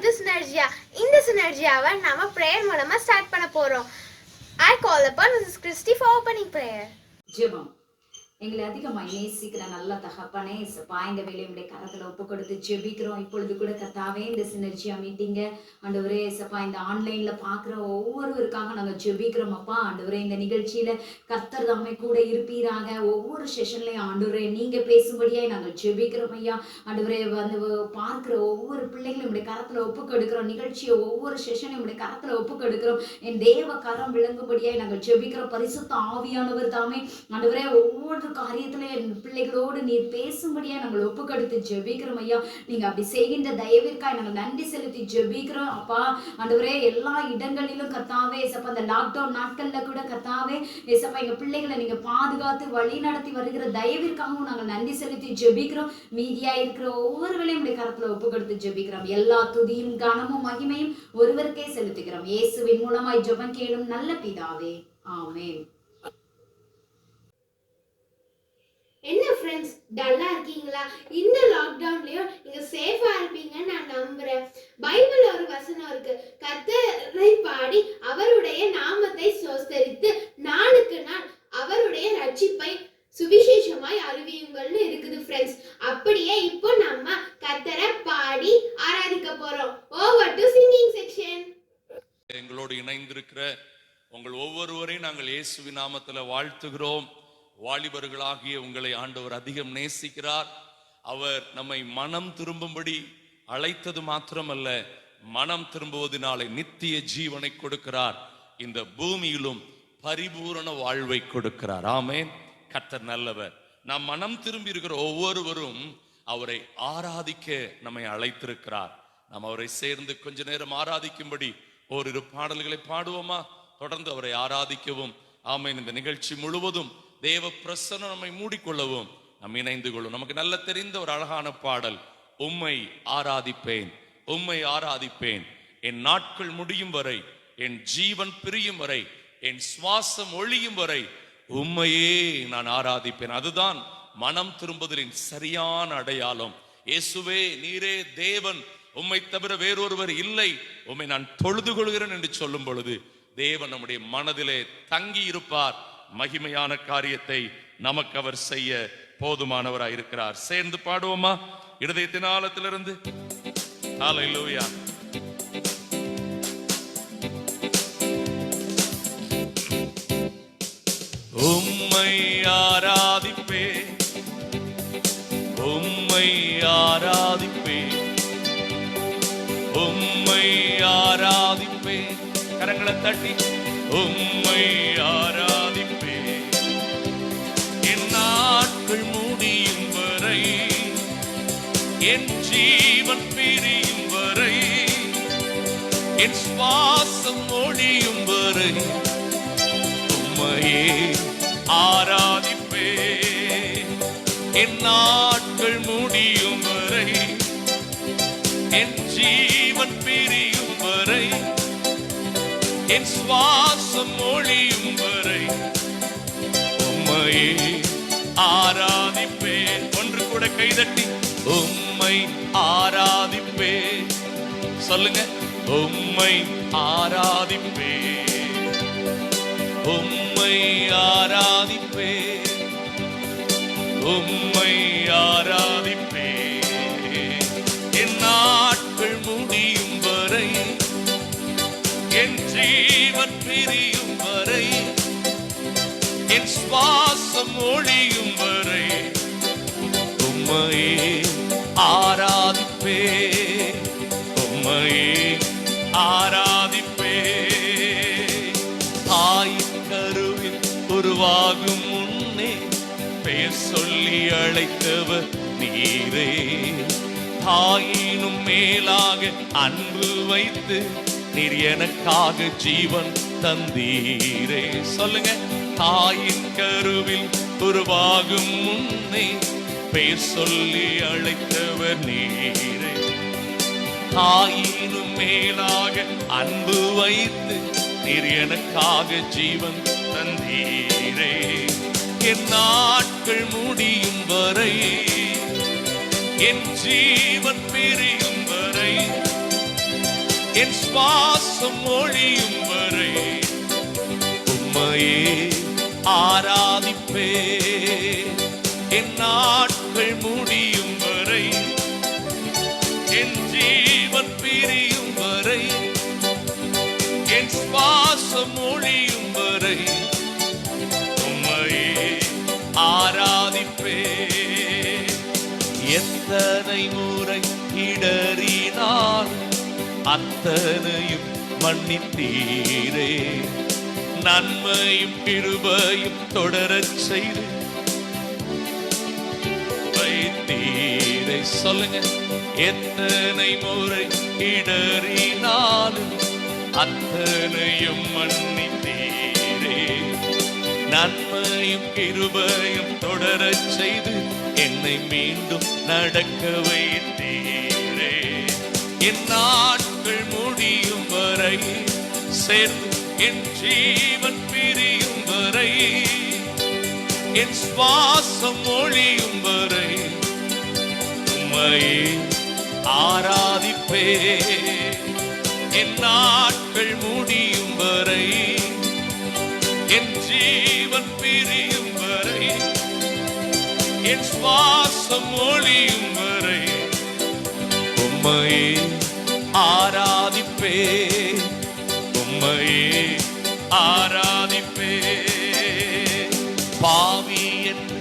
to Synergia. In the Synergia, நாம prayer மூலமா start பண்ண போறோம். I call upon Mrs. Christy for opening prayer. ஜெபம். எங்களை அதிகமாக நேசிக்கிற நல்ல தகப்பனே சப்பா, இந்த வேலையுடைய கரத்தில் ஒப்பு கொடுத்து ஜெபிக்கிறோம். இப்பொழுது கூட கர்த்தாவே இந்த சினர்ஜியா மீட்டிங்க ஆண்டவரே சப்பா, இந்த ஆன்லைனில் பார்க்குற ஒவ்வொருவருக்காக நாங்கள் ஜெபிக்கிறோம் அப்பா. ஆண்டவரே இந்த நிகழ்ச்சியில் கர்த்தர் தம்மை கூட இருப்பீராக. ஒவ்வொரு செஷன்லையும் ஆண்டவரே நீங்கள் பேசும்படியாக நாங்கள் ஜெபிக்கிறோம் ஐயா. ஆண்டவரே வந்து பார்க்குற ஒவ்வொரு பிள்ளைகளும் இப்படி கரத்தில் ஒப்பு கொடுக்குறோம். நிகழ்ச்சியை ஒவ்வொரு செஷனையும் இப்படி கரத்தில் ஒப்பு கொடுக்குறோம். என் தேவ கரம் விளங்கும்படியாக நாங்கள் ஜெபிக்கிறோம். பரிசுத்த ஆவியானவர் தாமே ஆண்டவரே ஒவ்வொரு காரியத்துல என் பிள்ளைகளோடு நீர் பேசும்படியா நாங்கள் ஒப்பு கொடுத்து ஜெபிக்கிறோம் ஐயா. நீங்க அப்படி செய்கின்ற தயவிற்காக நாங்கள் நன்றி செலுத்தி ஜெபிக்கிறோம் அப்பா. ஆண்டவரே எல்லா இடங்களிலும் கர்த்தாவே ஏசப்பா, அந்த லாக்டவுன் நாட்கள்ல கூட கர்த்தாவே ஏசப்பா எங்க பிள்ளைகளை நீங்க பாதுகாத்து வழி நடத்தி வருகிற தயவிற்காகவும் நாங்கள் நன்றி செலுத்தி ஜெபிக்கிறோம். மீதியா இருக்கிற ஒவ்வொரு வேளையும் உடைய கரத்துல ஒப்பு கொடுத்து ஜெபிக்கிறோம். எல்லா துதியும் கனமும் மகிமையும் ஒருவருக்கே செலுத்துகிறோம். இயேசுவின் மூலமாய் ஜெபம் கேளும் நல்ல பிதாவே, ஆமென். என்ன ஃப்ரெண்ட்ஸ், டல்லா இருக்கீங்களா? இந்த லாக்டவுன்லயும் நீங்க சேஃபா இருப்பீங்கன்னு நான் நம்புறேன். பைபிள்ல ஒரு வசனம் இருக்கு, கர்த்தரை பாடி அவருடைய நாமத்தை ஸ்தோத்தரித்து நாளுக்கு நாள் அவருடைய ரட்சிப்பை சுவிசேஷமாய் அறிவியுங்கள்னு இருக்குது ஃப்ரெண்ட்ஸ். அப்படியே இப்போ நம்ம கர்த்தரை பாடி ஆராதிக்க போறோம். Over to singing section. எங்களோடு இணைந்திருக்கிற உங்கள் ஒவ்வொருவரையும் நாங்கள் இயேசுவின் நாமத்துல வாழ்த்துகிறோம். வாலிபர்களாகிய உங்களை ஆண்டவர் அதிகம் நேசிக்கிறார். அவர் நம்மை மனம் திரும்பும்படி அழைத்தது மாத்திரமல்ல, மனம் திரும்புவதனாலே நித்திய ஜீவனை கொடுக்கிறார். இந்த பூமியிலும் பரிபூரண வாழ்வை கொடுக்கிறார். ஆமென். கர்த்தர் நல்லவர். நாம் மனம் திரும்பி இருக்கிற ஒவ்வொருவரும் அவரை ஆராதிக்க நம்மை அழைத்திருக்கிறார். நாம் அவரை சேர்ந்து கொஞ்ச நேரம் ஆராதிக்கும்படி ஓரிரு பாடல்களை பாடுவோமா? தொடர்ந்து அவரை ஆராதிக்கவும். ஆமென். இந்த நிகழ்ச்சி முழுவதும் தேவ பிரசன்னம் நம்மை மூடிக்கொள்ளவும் நாம் இணைந்து கொள்ளும். நமக்கு நல்ல தெரிந்த ஒரு அழகான பாடல், உம்மை ஆராதிப்பேன், உம்மை ஆராதிப்பேன், என் நாட்கள் முடியும் வரை, என் ஜீவன் பிரியும் வரை, என் சுவாசம் ஒழியும் வரை உம்மையே நான் ஆராதிப்பேன். அதுதான் மனம் திரும்புதலின் சரியான அடையாளம். இயேசுவே நீரே தேவன், உம்மை தவிர வேறொருவர் இல்லை, உம்மை நான் தொழுது கொள்கிறேன் என்று சொல்லும் பொழுது தேவன் நம்முடைய மனதிலே தங்கி இருப்பார். மகிமையான காரியத்தை நமக்கு அவர் செய்ய போதுமானவராய் இருக்கிறார். சேர்ந்து பாடுவோமா? இருதயத்தின் ஆழத்திலிருந்து ஹல்லேலூயா. உம்மை ஆராதிப்பேன், உம்மை ஆராதிப்பேன், உம்மை ஆராதிப்பேன். கரங்களை தட்டி உம்மை ஆராதிப்பேன், என் நாட்கள் முடியும் வரை, என் ஜீவன் பிரியும் வரை, என் சுவாசம் ஒழியும் வரை உம்மையே ஆராதிப்பேன். என் நாட்கள் முடியும் வரை, என் ஜீவன் பிரியும் வரை, என் சுவாசம் ஒழியும் வரை உம்மையே ஆராதிப்பேன். ஒன்று கூட கைதட்டி உம்மை ஆராதிப்பேன் சொல்லுங்க. உம்மை ஆராதிப்பேன், உம்மை ஆராதிப்பேன், உம்மை ஆராதிப்பேன். என் நாட்கள் முடியும் வரை, என் ஜீவன் பிரியும் வரை, என் சுவாசம் ஒழியும் வரை உம்மையே ஆராதிப்பேன், உம்மையே ஆராதிப்பேன். தாயின் கருவில் உருவாகும் முன்னே பெயர் சொல்லி அழைத்தவர் நீரே. தாயினும் மேலாக அன்பு வைத்து நீர் எனக்காக ஜீவன் தந்தீரே. சொல்லுங்க. தாயின் கருவில் உருவாகும் முன்னே பெயர் சொல்லி அழைத்தவர் நீரே. தாயினும் மேலாக அன்பு வைத்து நீர் எனக்காக ஜீவன் தந்தீரே. என் நாட்கள் முடியும் வரை, என் ஜீவன் பிரியும் வரை, என் சுவாசம் ஒழியும் வரை உம்மையே ஆராதிப்பே. என் நாட்கள் முடியும் வரை, என் ஜீவன் பிரியும் வரை, என் சுவாசம் ஒழியும் வரை உம்மையே ஆராதிப்பே. எத்தனை முறை இடறினால் அத்தனையும் மன்னித்தீரே. நன்மையும் கிருபையும் தொடரச் செய்து வைத்தீரே. சொல்லுங்க. எத்தனை முறை இடறினாலும் அத்தனையும் மன்னித்தீரே. நன்மையும் கிருபையும் தொடரச் செய்து என்னை மீண்டும் நடக்க வைத்தீரே. என் நாட்கள் முடியும் வரை சேர்ந்து என் ஜீவன் பிரியும் வரை, என் சுவாசம் ஒழியும் வரை உம்மையே ஆராதிப்பே. என் நாட்கள் முடியும் வரை, என் ஜீவன் பிரியும் வரை, என் சுவாசம் ஒழியும் வரை உம்மையே ஆராதிப்பே. உம்மையே ஆராதிப்பே. பாவி என்று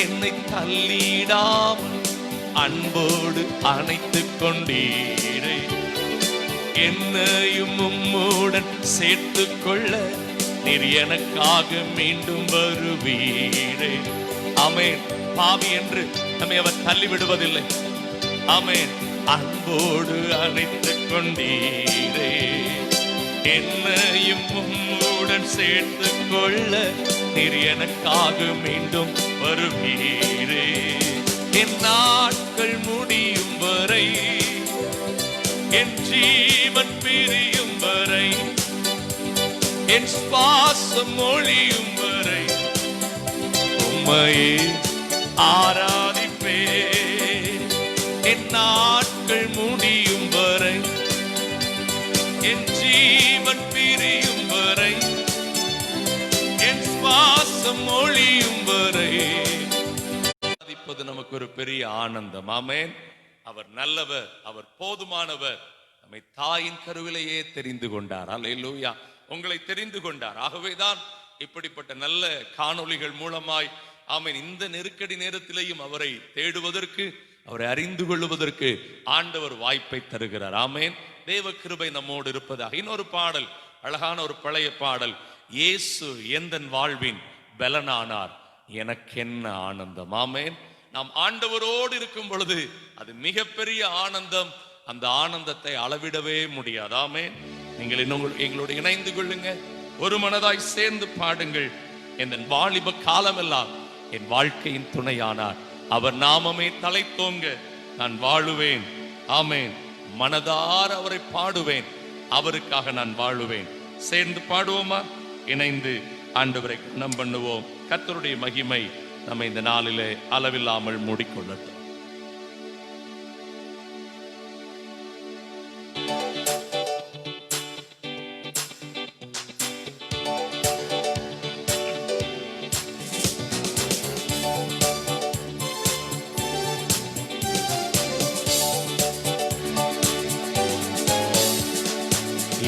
என்னை தள்ளிடாமல் அன்போடு அணைத்துக் கொண்டீரே. என்னையும் உம்முடன் சேர்த்துக் கொள்ள நீர் எனக்காக மீண்டும் வருவீரே. ஆமென். பாவி என்று நம்மை அவர் தள்ளிவிடுவதில்லை. ஆமென். அன்போடு அணைத்துக் கொண்டீரே. என்னையும் உம்முடன் சேர்த்துக் கொள்ள நீர் எனக்காக மீண்டும் வருவீரே. என் நாட்கள் முடியும் வரை, என் ஜீவன் பிரியும் வரை, என் சுவாசம் ஒழியும் வரை உம்மையே ஆராதிப்பே. என் நாட்கள் முடியும் வரை, என் ஜீவன் பிரியும் வரை, என் சுவாசம் ஒழியும் வரை ஆராதிப்பது நமக்கு ஒரு பெரிய ஆனந்தம். ஆமென். அவர் நல்லவர், அவர் போதுமானவர். நம்மை தாயின் கருவிலேயே தெரிந்து கொண்டார். அல்லேலூயா. உங்களை தெரிந்து கொண்டார். ஆகவேதான் இப்படிப்பட்ட நல்ல காணொளிகள் மூலமாய் ஆமென் இந்த நெருக்கடி நேரத்திலேயும் அவரை தேடுவதற்கு, அவரை அறிந்து கொள்வதற்கு ஆண்டவர் வாய்ப்பை தருகிறார். ஆமென். தேவ கிருபை நம்மோடு இருப்பதாக. இன்னொரு பாடல், அழகான ஒரு பழைய பாடல். இயேசு எந்தன் வாழ்வின் பலனானார், எனக்கு என்ன ஆனந்தம். ஆமென். நாம் ஆண்டவரோடு இருக்கும் பொழுது அது மிகப்பெரிய ஆனந்தம். அந்த ஆனந்தத்தை அளவிடவே முடியாது. ஆமென். நீங்கள் எங்களோடு இணைந்து கொள்ளுங்க. ஒரு மனதாய் சேர்ந்து பாடுங்கள். என் வாலிப காலமெல்லாம் என் வாழ்க்கையின் துணையானார், அவர் நாமமே தலைத்தோங்க நான் வாழுவேன். ஆமென். மனதார அவரை பாடுவேன், அவருக்காக நான் வாழுவேன். சேர்ந்து பாடுவோமா? இணைந்து ஆண்டவரை கனம் பண்ணுவோம். கர்த்தருடைய மகிமை நம்ம இந்த நாளிலே அளவில்லாமல் மூடிக்கொள்ளட்டும்.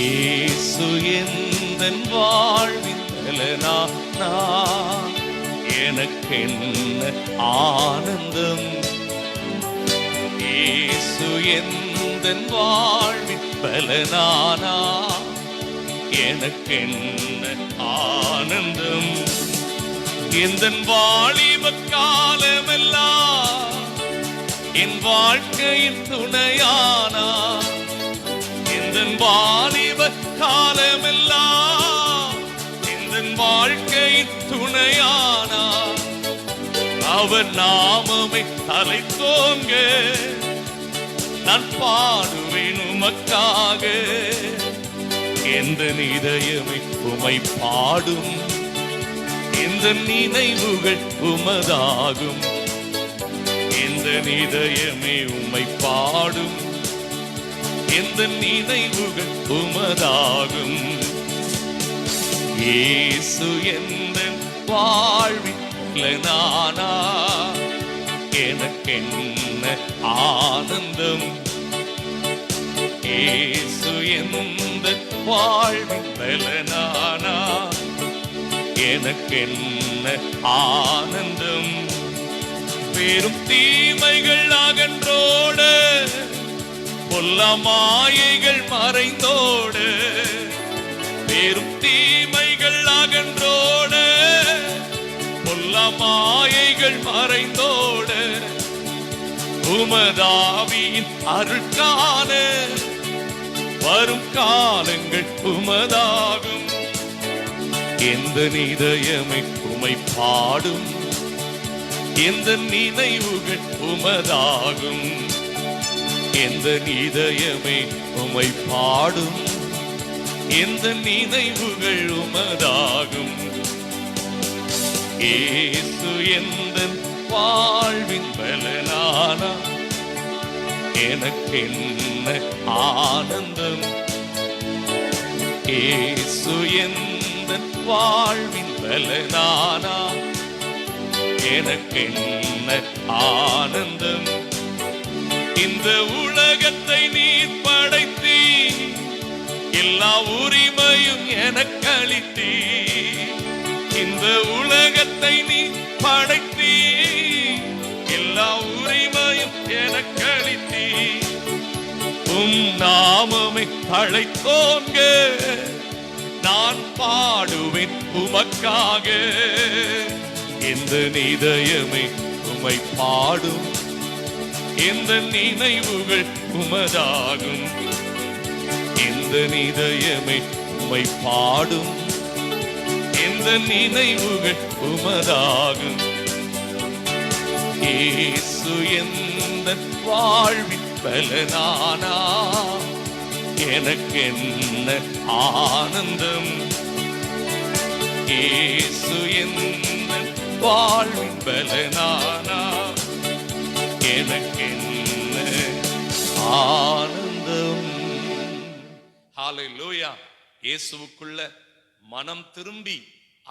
இயேசு எந்தன் வாழ்வின் பலனானார், எனக்கென்ன ஆனந்தம். இயேசு எந்தன் வாழ்வின் பலனானார், எனக்கென்ன ஆனந்தம். எந்தன் வாலிப காலமெல்லாம் என் வாழ்க்கையின் துணையானார். எந்தன் வாலிப காலமெல்லாம் எந்தன் வாழ்க்கையின் துணையானார். அவர் நாமமே தலைத்தோங்க நான் பாடுவேன் உமக்காக. எந்த இதயமே உமை பாடும், எந்த நினைவுகள் உமதாகும். எந்த இதயமே உமை பாடும், எந்த நினைவுகள் உமதாகும். இயேசு எந்த வாழ்வின் பலனானா, எனக்கென்ன ஆனந்தம். இயேசு எந்த வாழ்வின் பலனானா, எனக்கென்ன ஆனந்தம். பெரும் தீமைகள் அகன்றோட, பொல்லா மாயைகள் மறைந்தோட, பெரும் தீமைகள் அகன்றோட, பொல்லா மாயைகள் மறைந்தோட, உமதாவியின் அருட்காண வரும் காலங்கள் உமதாகும். எந்த இதயமை உமை பாடும், எந்த நினைவுகள் உமதாகும். எந்த இதயமே உமை பாடும், எந்த நினைவுகள் உமதாகும். இயேசு எந்த வாழ்வின் பலனானா, எனக்கென்ன ஆனந்தம். இயேசு எந்த வாழ்வின் பலனானா, எனக்கென்ன ஆனந்தம். இந்த உலகத்தை நீர் படைத்தீ, எல்லா உரிமையும் எனக்கு அளித்தீ. இந்த உலகத்தை நீ படைத்தீ, எல்லா உரிமையும் எனக்கு அளித்தீ. உம் நாமமே அழைத்தோங்க, நான் பாடுவேன் உமக்காக. எந்த இதயமே உமை பாடும், எந்த நினைவுகள் உமதாகும். எந்த இதயமே உமை பாடும், எந்த நினைவுகள் உமதாகும். இயேசு எந்த வாழ்வின் பலனானா, எனக்கென்ன ஆனந்தம். இயேசு எந்த வாழ்வின் பலனானா, எனக்கென்ன ஆனந்தம். ஹல்லேலூயா. இயேசுவுக்குள்ள மனம் திரும்பி,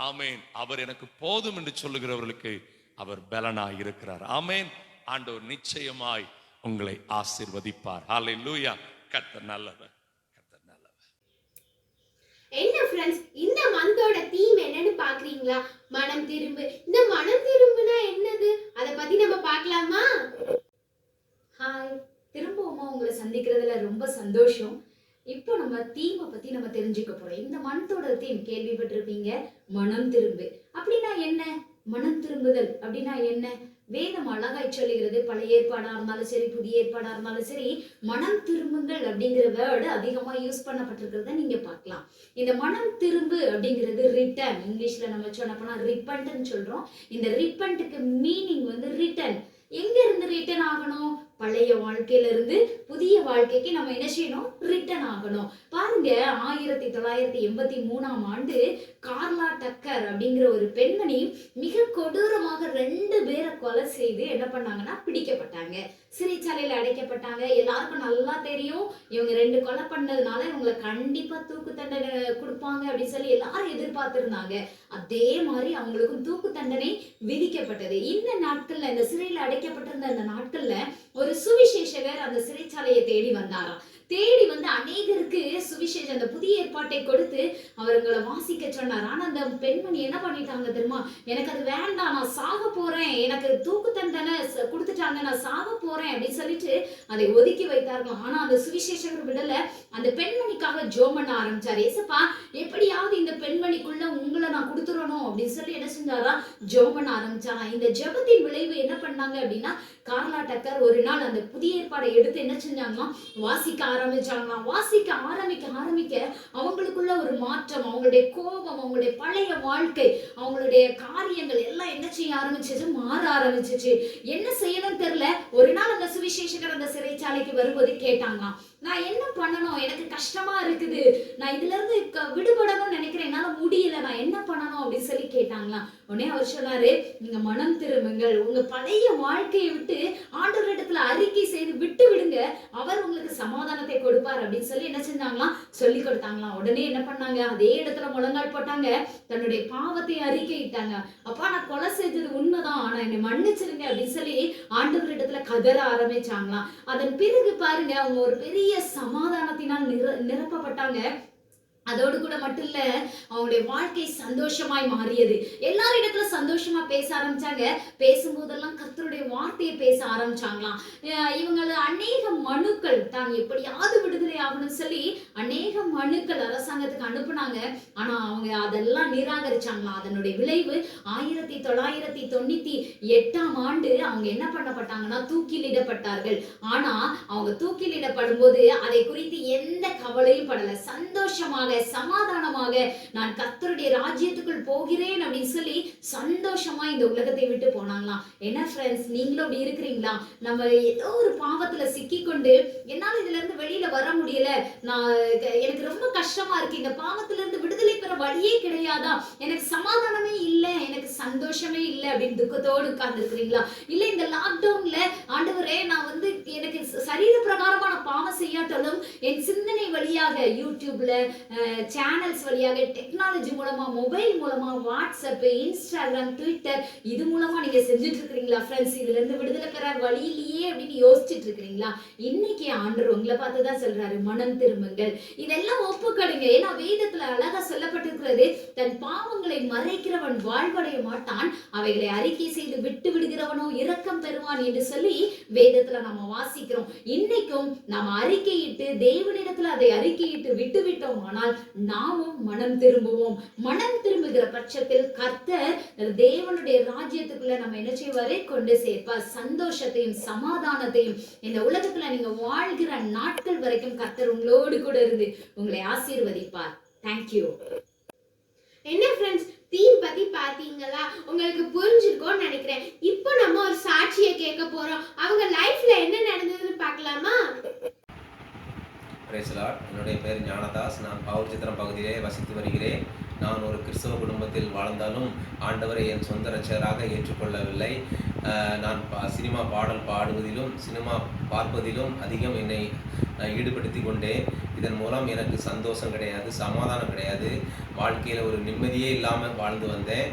ஆமேன், அவர் எனக்கு போதும் என்று சொல்லுகிறவர்களுக்கு அவர் பலனாய் இருக்கிறார். ஆமேன். ஆண்டவர் நிச்சயமாய் உங்களை ஆசீர்வதிப்பார். ஹல்லேலூயா. கர்த்தர் நல்லவர், கர்த்தர் நல்லவர். என்ன ஃப்ரெண்ட்ஸ், இந்த மந்தோட தீம் என்னன்னு பாக்குறீங்களா? மனம் திரும்பு. இந்த மனம் திரும்புனா என்னது, அத பத்தி நம்ம பார்க்கலாமா? ஹாய், திரும்பவுமா உங்களை சந்திக்கிறதுல ரொம்ப சந்தோஷம். இப்போ நம்ம தீமை பத்தி நம்ம தெரிஞ்சுக்க போறோம். இந்த மனத்தோட தீம் கேள்விப்பட்டிருப்பீங்க, மனம் திரும்பு. அப்படின்னா என்ன? மனம் திரும்புதல் அப்படின்னா என்ன? வேதம் அழகாய் சொல்லுகிறது. பழைய ஏற்பாடா இருந்தாலும் சரி, புதிய ஏற்பாடா இருந்தாலும் சரி, மனம் திரும்புங்கள் அப்படிங்கிற வேர்டு அதிகமா யூஸ் பண்ணப்பட்டிருக்கிறத நீங்க பார்க்கலாம். இந்த மனம் திரும்பு அப்படிங்கிறது ரிட்டர்ன், இங்கிலீஷ்ல நம்ம சொன்னோம்னா ரிப்பன்ட்னு சொல்றோம். இந்த ரிப்பன்ட்டுக்கு மீனிங் வந்து ரிட்டர்ன். எங்க இருந்து ரிட்டர்ன் ஆகணும்? பழைய வாழ்க்கையில இருந்து புதிய வாழ்க்கைக்கு நம்ம என்ன செய்யணும்? ரிட்டர்ன் ஆகணும். பாருங்க, 1983ஆம் ஆண்டு கார்லா டக்கர் அப்படிங்கிற ஒரு பெண்மணி மிக கொடூரமாக 2 பேரை கொலை செய்து என்ன பண்ணாங்கன்னா பிடிக்கப்பட்டாங்க, சிறைச்சாலையில அடைக்கப்பட்டாங்க. எல்லாருக்கும் நல்லா தெரியும், இவங்க 2 கொலை பண்ணதுனால இவங்களை கண்டிப்பா தூக்கு தண்டனை கொடுப்பாங்க அப்படின்னு சொல்லி எல்லாரும் எதிர்பார்த்திருந்தாங்க. அதே மாதிரி அவங்களுக்கும் தூக்கு தண்டனை விதிக்கப்பட்டது. இந்த நாட்கள்ல, இந்த சிறையில அடைக்கப்பட்டிருந்த அந்த நாட்கள்ல ஒரு சுவிசேஷகர் அந்த சிறைச்சாலையை தேடி வந்தாராம். தேடி வந்து அநேகருக்கு சுவிசேஷம், அந்த புதிய ஏற்பாட்டை கொடுத்து அவர்களை வாசிக்க சொன்னார். ஆனா அந்த பெண்மணி என்ன பண்ணிட்டாங்க தெரியுமா? எனக்கு அது வேண்டாம், நான் சாக போறேன், எனக்கு தூக்கு தண்டனை கொடுத்துட்டாங்க, நான் சாக போறேன் அப்படின்னு சொல்லிட்டு அதை ஒதுக்கி வைத்தார்கள். ஆனா அந்த சுவிசேஷகர் விடல, அந்த பெண்மணிக்காக ஜெபம் பண்ண ஆரம்பிச்சாரு. ஏசப்பா, எப்படியாவது இந்த பெண்மணிக்குள்ள உங்களை நான் கொடுத்துடணும் அப்படின்னு சொல்லி என்ன செஞ்சாரா? ஜெபம் பண்ண ஆரம்பிச்சாரா. இந்த ஜெபத்தின் விளைவு என்ன பண்ணாங்க அப்படின்னா, கார்லா டக்கர் ஒரு நாள் அந்த புதிய ஏற்பாடை எடுத்து என்ன செஞ்சாங்கன்னா வாசிக்க ஆரம்பிச்சாங்களாம். வாசிக்க ஆரம்பிக்க அவங்களுக்குள்ள ஒரு மாற்றம், அவங்களுடைய கோபம், அவங்களுடைய பழைய வாழ்க்கை, அவங்களுடைய காரியங்கள் எல்லாம் என்ன செய்ய ஆரம்பிச்சிச்சு? மாற ஆரம்பிச்சிச்சு. என்ன என்ன செய்யணும்னு தெரியல. ஒரு நாள் அந்த சுவிசேஷகர் அந்த சிறைச்சாலைக்கு வரும்போது கேட்டாங்களாம், நான் என்ன பண்ணணும், எனக்கு கஷ்டமா இருக்குது, நான் இதுல இருந்து விடுபடணும்னு நினைக்கிறேன், என்னால முடியல, நான் என்ன பண்ணணும் அப்படின்னு சொல்லி கேட்டாங்களாம். உடனே அவர் சொன்னாரு, நீங்க மனம் திரும்புங்கள், உங்க பழைய வாழ்க்கையை விட்டு ஆண்டவரிடத்துல அறிக்கை செய்து விட்டு விடுங்க, அவர் உங்களுக்கு சமாதானத்தை கொடுப்பார் அப்படின்னு சொல்லி என்ன செஞ்சாங்களாம், சொல்லி கொடுத்தாங்களாம். உடனே என்ன பண்ணாங்க, அதே இடத்துல முழங்கால் போட்டாங்க, தன்னுடைய பாவத்தை அறிக்கையிட்டாங்க. அப்பா நான் கொலை செஞ்சது உண்மைதான், ஆனா என்னை மன்னிச்சிருங்க அப்படின்னு சொல்லி ஆண்டவரிடத்துல கதற ஆரம்பிச்சாங்களாம். அதன் பிறகு பாருங்க, அவங்க ஒரு பெரிய சமாதானத்தினால் நிரப்பப்பட்டாங்க. அதோடு கூட மட்டும் இல்ல, அவங்களுடைய வாழ்க்கை சந்தோஷமாய் மாறியது. எல்லாரிடத்துல சந்தோஷமா பேச ஆரம்பிச்சாங்க. பேசும்போதெல்லாம் கர்த்தருடைய வார்த்தையை பேச ஆரம்பிச்சாங்களாம். இவங்க அநேக மனுக்கள் தான் எப்படியாவது விடுதலை ஆகணும்னு சொல்லி அநேக மனுக்கள் அரசாங்கத்துக்கு அனுப்புனாங்க. ஆனா அவங்க அதெல்லாம் நிராகரிச்சாங்களாம். அதனுடைய விளைவு 1998 அவங்க என்ன பண்ணப்பட்டாங்கன்னா தூக்கிலிடப்பட்டார்கள். ஆனா அவங்க தூக்கிலிடப்படும் போது அதை குறித்து எந்த கவலையும் படல. சந்தோஷமாக சமாதானமாக நான் கர்த்தருடைய ராஜ்யத்துக்குள் போகிறேன் அப்படின்னு சொல்லி சந்தோஷமா இந்த உலகத்தை விட்டு போனாங்களாம். என்ன ஃப்ரெண்ட்ஸ், நீங்களும் அப்படி இருக்கிறீங்களா? நம்ம ஏதோ ஒரு பாவத்துல சிக்கிக்கொண்டு என்னால இதுல இருந்து வெளியில வர முடியல, எனக்கு ரொம்ப கஷ்டமா இருக்கு, இந்த பாவத்துல இருந்து விடுதலை பெற வழியே கிடையாதா, எனக்கு சமாதானமே இல்லை, எனக்கு சந்தோஷமே இல்லை அப்படின்னு துக்கத்தோடு உட்கார்ந்து இருக்கிறீங்களா? இல்ல இந்த லாக்டவுன்ல ஆண்டவரே நான் எனக்கு சரீர பிரகாரமான பாவம் செய்யாட்டாலும் என் சிந்தனை வழியாக யூடியூப்ல சேனல்ஸ் வழியாக டெக்னாலஜி மூலமா, மொபைல் மூலமா, வாட்ஸ்அப், இன்ஸ்டாகிராம், ட்விட்டர் இது மூலமா நீங்க செஞ்சுட்டு இருக்கிறீங்களா ஃப்ரெண்ட்ஸ்? இதுல இருந்து விடுதலை பெற வழி இல்லையே அப்படின்னு யோசிச்சுட்டு இருக்கிறீங்களா? இன்னைக்கு ஆண்டவர் உங்களை பார்த்துதான் சொல்றாரு, மனம் திரும்புங்கள், இதெல்லாம் ஒப்புக்கடுங்க. ஏன்னா வேதத்துல அழகா சொல்லப்பட்டிருக்கிறது, தன் பாவங்களை மறைக்கிறவன் வாழ்வடைய மாட்டான், அவைகளை அறிக்கை செய்து விட்டு விடுகிறவனோ இரக்கம் பெறுவான் என்று சொல்லி வேதத்துல நம்ம வாசிக்கிறோம். இன்னைக்கும் நாம அறிக்கையிட்டு தேவனிடத்துல அதை அறிக்கையிட்டு விட்டு விட்டோம் ஆனால் நாமும் மனம் திரும்புவோம். மனம் திரும்புகிற பட்சத்தில் கர்த்தர் தேவனுடைய ராஜ்யத்துக்குள்ள நம்ம என்ன செய்வாரே கொண்டு சேர்ப்பார். சந்தோஷத்தையும் சமாதானத்தையும் இந்த உலகத்துல நீங்க வாழ்கிற நாட்கள் வரைக்கும் கர்த்தர் உங்களோடு கூட இருந்து உங்களை ஆசீர்வதிப்பார். தேங்க்யூ. என்ன ஃப்ரெண்ட்ஸ், தீம் பத்தி பாத்தீங்களா? உங்களுக்கு புரிஞ்சிருக்கும்னு நினைக்கிறேன். இப்போ நம்ம ஒரு சாட்சியை கேட்க போறோம். அவங்க லைஃப்ல என்ன நடந்ததுன்னு பார்க்கலாமா? என்னுடைய பேர் ஞானதாஸ். நான் பாவூர் சித்திரம் பகுதியிலே வசித்து வருகிறேன். நான் ஒரு கிறிஸ்தவ குடும்பத்தில் வாழ்ந்தாலும் ஆண்டவரை என் சொந்த ரட்சகராக ஏற்றுக்கொள்ளவில்லை. நான் சினிமா பாடல் பாடுவதிலும் சினிமா பார்ப்பதிலும் அதிகம் என்னை ஈடுபடுத்தி கொண்டேன். இதன் மூலம் எனக்கு சந்தோஷம் கிடையாது, சமாதானம் கிடையாது, வாழ்க்கையில் ஒரு நிம்மதியே இல்லாமல் வாழ்ந்து வந்தேன்.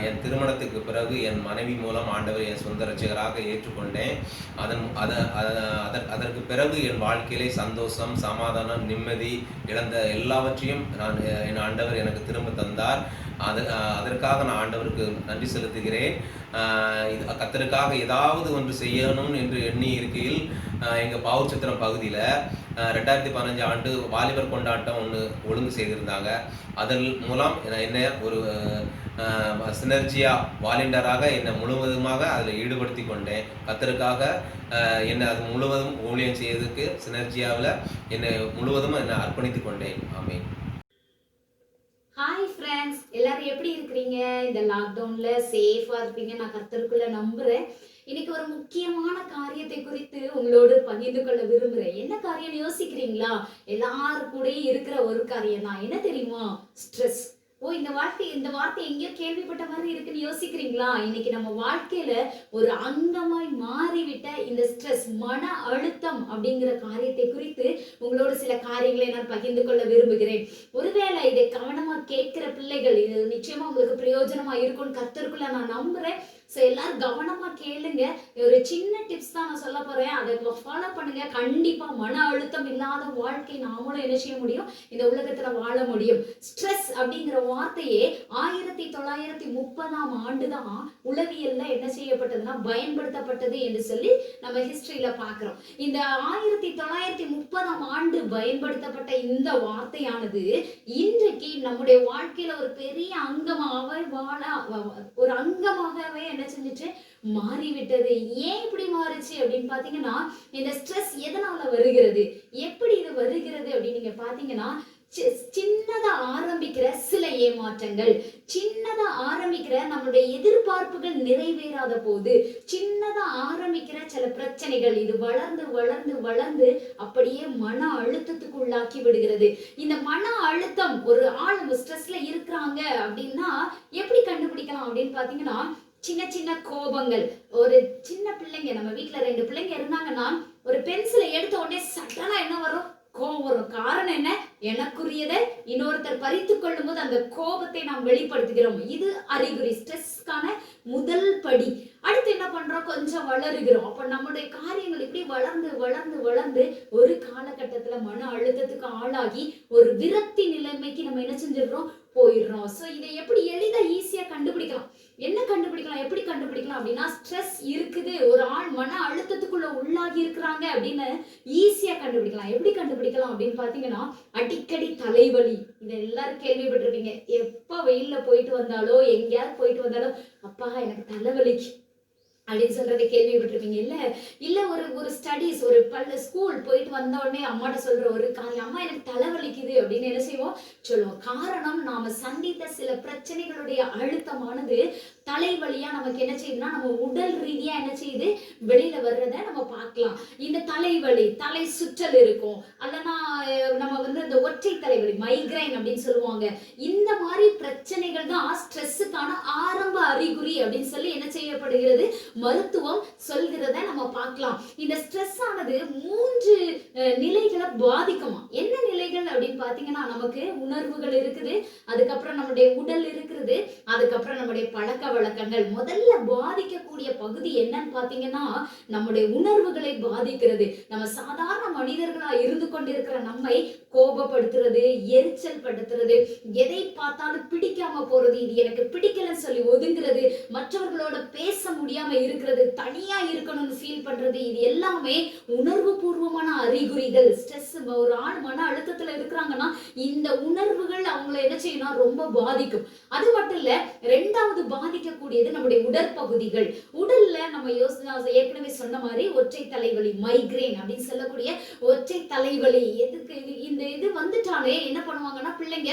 என் திருமணத்துக்கு பிறகு என் மனைவி மூலம் ஆண்டவர் என் சொந்த ரட்சகராக ஏற்றுக்கொண்டேன். அதற்கு பிறகு என் வாழ்க்கையிலே சந்தோஷம், சமாதானம், நிம்மதி இழந்த எல்லாவற்றையும் என் ஆண்டவர் எனக்கு திரும்ப தந்தார். அதற்காக நான் ஆண்டவருக்கு நன்றி செலுத்துகிறேன். கர்த்தருக்காக ஏதாவது ஒன்று செய்யணும் என்று எண்ணி இருக்கையில் எங்கள் பாவூர் சித்திரம் பகுதியில் 2015 ஆண்டு வாலிபர் கொண்டாட்டம் ஒன்று ஒழுங்கு செய்திருந்தாங்க. அதன் மூலம் என்ன ஒரு சினர்ஜியா வாலண்டியராக என்னை முழுவதுமாக அதில் ஈடுபடுத்தி கொண்டேன். கர்த்தருக்காக என்னை அது முழுவதும் ஊழியம் செய்வதற்கு சினர்ஜியாவில் என்னை முழுவதும் என்னை அர்ப்பணித்து கொண்டேன். ஆமென். ஹாய் ஃப்ரெண்ட்ஸ், எல்லாரும் எப்படி இருக்கிறீங்க? இந்த லாக்டவுன்ல சேஃபா இருப்பீங்க நான் கர்த்தருக்குள்ள நம்புறேன். இன்னைக்கு ஒரு முக்கியமான காரியத்தை குறித்து உங்களோடு பகிர்ந்து கொள்ள விரும்புறேன். என்ன காரியம் யோசிக்கிறீங்களா? எல்லாரும் கூட இருக்கிற ஒரு காரியம் தான். என்ன தெரியுமா? ஸ்ட்ரெஸ். இந்த வார்த்தை எங்கேயோ கேள்விப்பட்ட மாதிரி இருக்குன்னு யோசிக்கிறீங்களா? இன்னைக்கு நம்ம வாழ்க்கையில ஒரு அங்கமாய் மாறிவிட்ட இந்த ஸ்ட்ரெஸ், மன அழுத்தம் அப்படிங்கிற காரியத்தை குறித்து உங்களோட சில காரியங்களை நான் பகிர்ந்து கொள்ள விரும்புகிறேன். ஒருவேளை இதை கவனமா கேட்கிற பிள்ளைகள், இது நிச்சயமா உங்களுக்கு பிரயோஜனமா இருக்கும்னு கர்த்தருக்குள்ள நான் நம்புறேன். ஸோ எல்லாரும் கவனமா கேளுங்க. ஒரு சின்ன டிப்ஸ் தான் நான் சொல்ல போறேன், அதை ஃபாலோ பண்ணுங்க. கண்டிப்பா மன அழுத்தம் இல்லாத வாழ்க்கை நாமளும் என்ன செய்ய முடியும்? இந்த உலகத்துல வாழ முடியும். ஸ்ட்ரெஸ் அப்படிங்கிற வார்த்தையே 1930 தான் உளவியல்ல என்ன செய்யப்பட்டதுன்னா பயன்படுத்தப்பட்டது என்று சொல்லி நம்ம ஹிஸ்டரியில பாக்குறோம். இந்த 1930 பயன்படுத்தப்பட்ட இந்த வார்த்தையானது இன்றைக்கு நம்முடைய வாழ்க்கையில ஒரு பெரிய அங்கமாகவே என்ன செஞ்சுட்டு மாறிவிட்டது. ஏன் இப்படி மாறுச்சு அப்படின்னு பாத்தீங்கன்னா, இந்த ஸ்ட்ரெஸ் எதனால வருகிறது, எப்படி இது வருகிறது அப்படின்னு நீங்க பாத்தீங்கன்னா, சின்னதா ஆரம்பிக்கிற சில ஏமாற்றங்கள், சின்னதா ஆரம்பிக்கிற நம்மளுடைய எதிர்பார்ப்புகள் நிறைவேறாத போது, சின்னதா ஆரம்பிக்கிற சில பிரச்சனைகள், இது வளர்ந்து வளர்ந்து வளர்ந்து அப்படியே மன அழுத்தத்துக்கு உள்ளாக்கி விடுகிறது. இந்த மன அழுத்தம், ஒரு ஆள் ஸ்ட்ரெஸ்ல இருக்கிறாங்க அப்படின்னா எப்படி கண்டுபிடிக்கலாம் அப்படின்னு பாத்தீங்கன்னா, சின்ன சின்ன கோபங்கள். ஒரு சின்ன பிள்ளைங்க, நம்ம வீட்டுல 2 பிள்ளைங்க இருந்தாங்கன்னா, ஒரு பென்சிலை எடுத்த உடனே சட்டனா என்ன வரும்? கோபம் வரும். காரணம் என்ன? எனக்குரியதை இன்னொருத்தர் பறித்து கொள்ளும் போது அந்த கோபத்தை நாம் வெளிப்படுத்துகிறோம். இது அறிகுறி, ஸ்ட்ரெஸ்க்கான முதல் படி. அடுத்து என்ன பண்றோம்? கொஞ்சம் வளருகிறோம். அப்ப நம்மளுடைய காரியங்கள் இப்படி வளர்ந்து வளர்ந்து வளர்ந்து ஒரு காலகட்டத்துல மன அழுத்தத்துக்கு ஆளாகி ஒரு விரக்தி நிலைமைக்கு நம்ம என்ன செஞ்சிடறோம்? போயிடுறோம். சோ இதை எப்படி எளிதா ஈஸியா கண்டுபிடிக்கலாம்? என்ன கண்டுபிடிக்கலாம்? எப்படி கண்டுபிடிக்கலாம் அப்படின்னா, ஸ்ட்ரெஸ் இருக்குது, ஒரு ஆள் மன அழுத்தத்துக்குள்ள உள்ளாகி இருக்கிறாங்க அப்படின்னு ஈஸியா கண்டுபிடிக்கலாம். எப்படி கண்டுபிடிக்கலாம் அப்படின்னு பாத்தீங்கன்னா, அடிக்கடி தலைவலி. இதை எல்லாரும் கேள்விப்பட்டிருப்பீங்க. எப்ப வெயில்ல போயிட்டு வந்தாலோ, எங்கேயாவது போயிட்டு வந்தாலோ, அப்பா எனக்கு தலைவலிக்கு அப்படின்னு சொல்றதை கேள்விப்பட்டிருப்பீங்க. இல்ல ஒரு ஸ்டடீஸ், ஒரு ஸ்கூல் போயிட்டு வந்த உடனே அம்மாட்ட சொல்ற ஒரு காரியம், அம்மா எனக்கு தலைவலிக்குது அப்படின்னு என்ன செய்வோம்? சொல்லுவோம். காரணம், நாம சந்தித்த சில பிரச்சனைகளுடைய அழுத்தமானது தலைவலியா நமக்கு என்ன செய்யுதுன்னா, நம்ம உடல் ரீதியா என்ன செய்யுது? வெளியில வர்றத நம்ம பார்க்கலாம். இந்த தலைவலி, தலை சுற்றல் இருக்கும், அல்லனா நம்ம இந்த ஒற்றை தலைவலி, மைக்ரைன் அப்படின்னு சொல்லுவாங்க. இந்த மாதிரி பிரச்சனைகள் தான் ஸ்ட்ரெஸ்ஸுக்கான ஆரம்ப அறிகுறி அப்படின்னு சொல்லி என்ன செய்யப்படுகிறது? மருத்துவம் சொல்கிறத நம்ம பார்க்கலாம். இந்த ஸ்ட்ரெஸ் ஆனது 3 நிலைகளை பாதிக்குமா. என்ன நிலைகள் அப்படின்னு பாத்தீங்கன்னா, நமக்கு உணர்வுகள் இருக்குது, அதுக்கப்புறம் நம்முடைய உடல் இருக்குது, அதுக்கப்புறம் நம்முடைய பழக்க வழக்கங்கள். முதல்ல பாதிக்கக்கூடிய பகுதி என்னன்னு பாத்தீங்கன்னா, நம்முடைய உணர்வுகளை பாதிக்கிறது. நம்ம சாதாரண மனிதர்களா இருந்து கொண்டிருக்கிற நம்மை கோபப்படுத்துறது, எரிச்சல் படுத்துறது, எதை பார்த்தாலும் பிடிக்காம போறது, இது எனக்கு பிடிக்கலன்னு சொல்லி ஒதுங்குறது, மற்றவர்களோட பேச முடியாம இருக்கிறது, தனியா இருக்கணும்னு ஃபீல் பண்றது, இது எல்லாமே உணர்வு பூர்வமான அறிகுறிகள். ஸ்ட்ரெஸ், ஒரு ஆள் மன அழுத்தத்துல இருக்கிறாங்கன்னா இந்த உணர்வுகள் அவங்களை என்ன செய்யணும்? ரொம்ப பாதிக்கும். அது மட்டும் இல்ல, 2வது பாதிக்கக்கூடியது நம்முடைய உடற்பகுதிகள். உடல்ல நம்ம ஏற்கனவே சொன்ன மாதிரி ஒற்றை தலைவலி, மைக்ரேன் அப்படின்னு சொல்லக்கூடிய ஒற்றை தலைவலி. எதுக்கு இது வந்துட்டாலே என்ன பண்ணுவாங்கன்னா, பிள்ளைங்க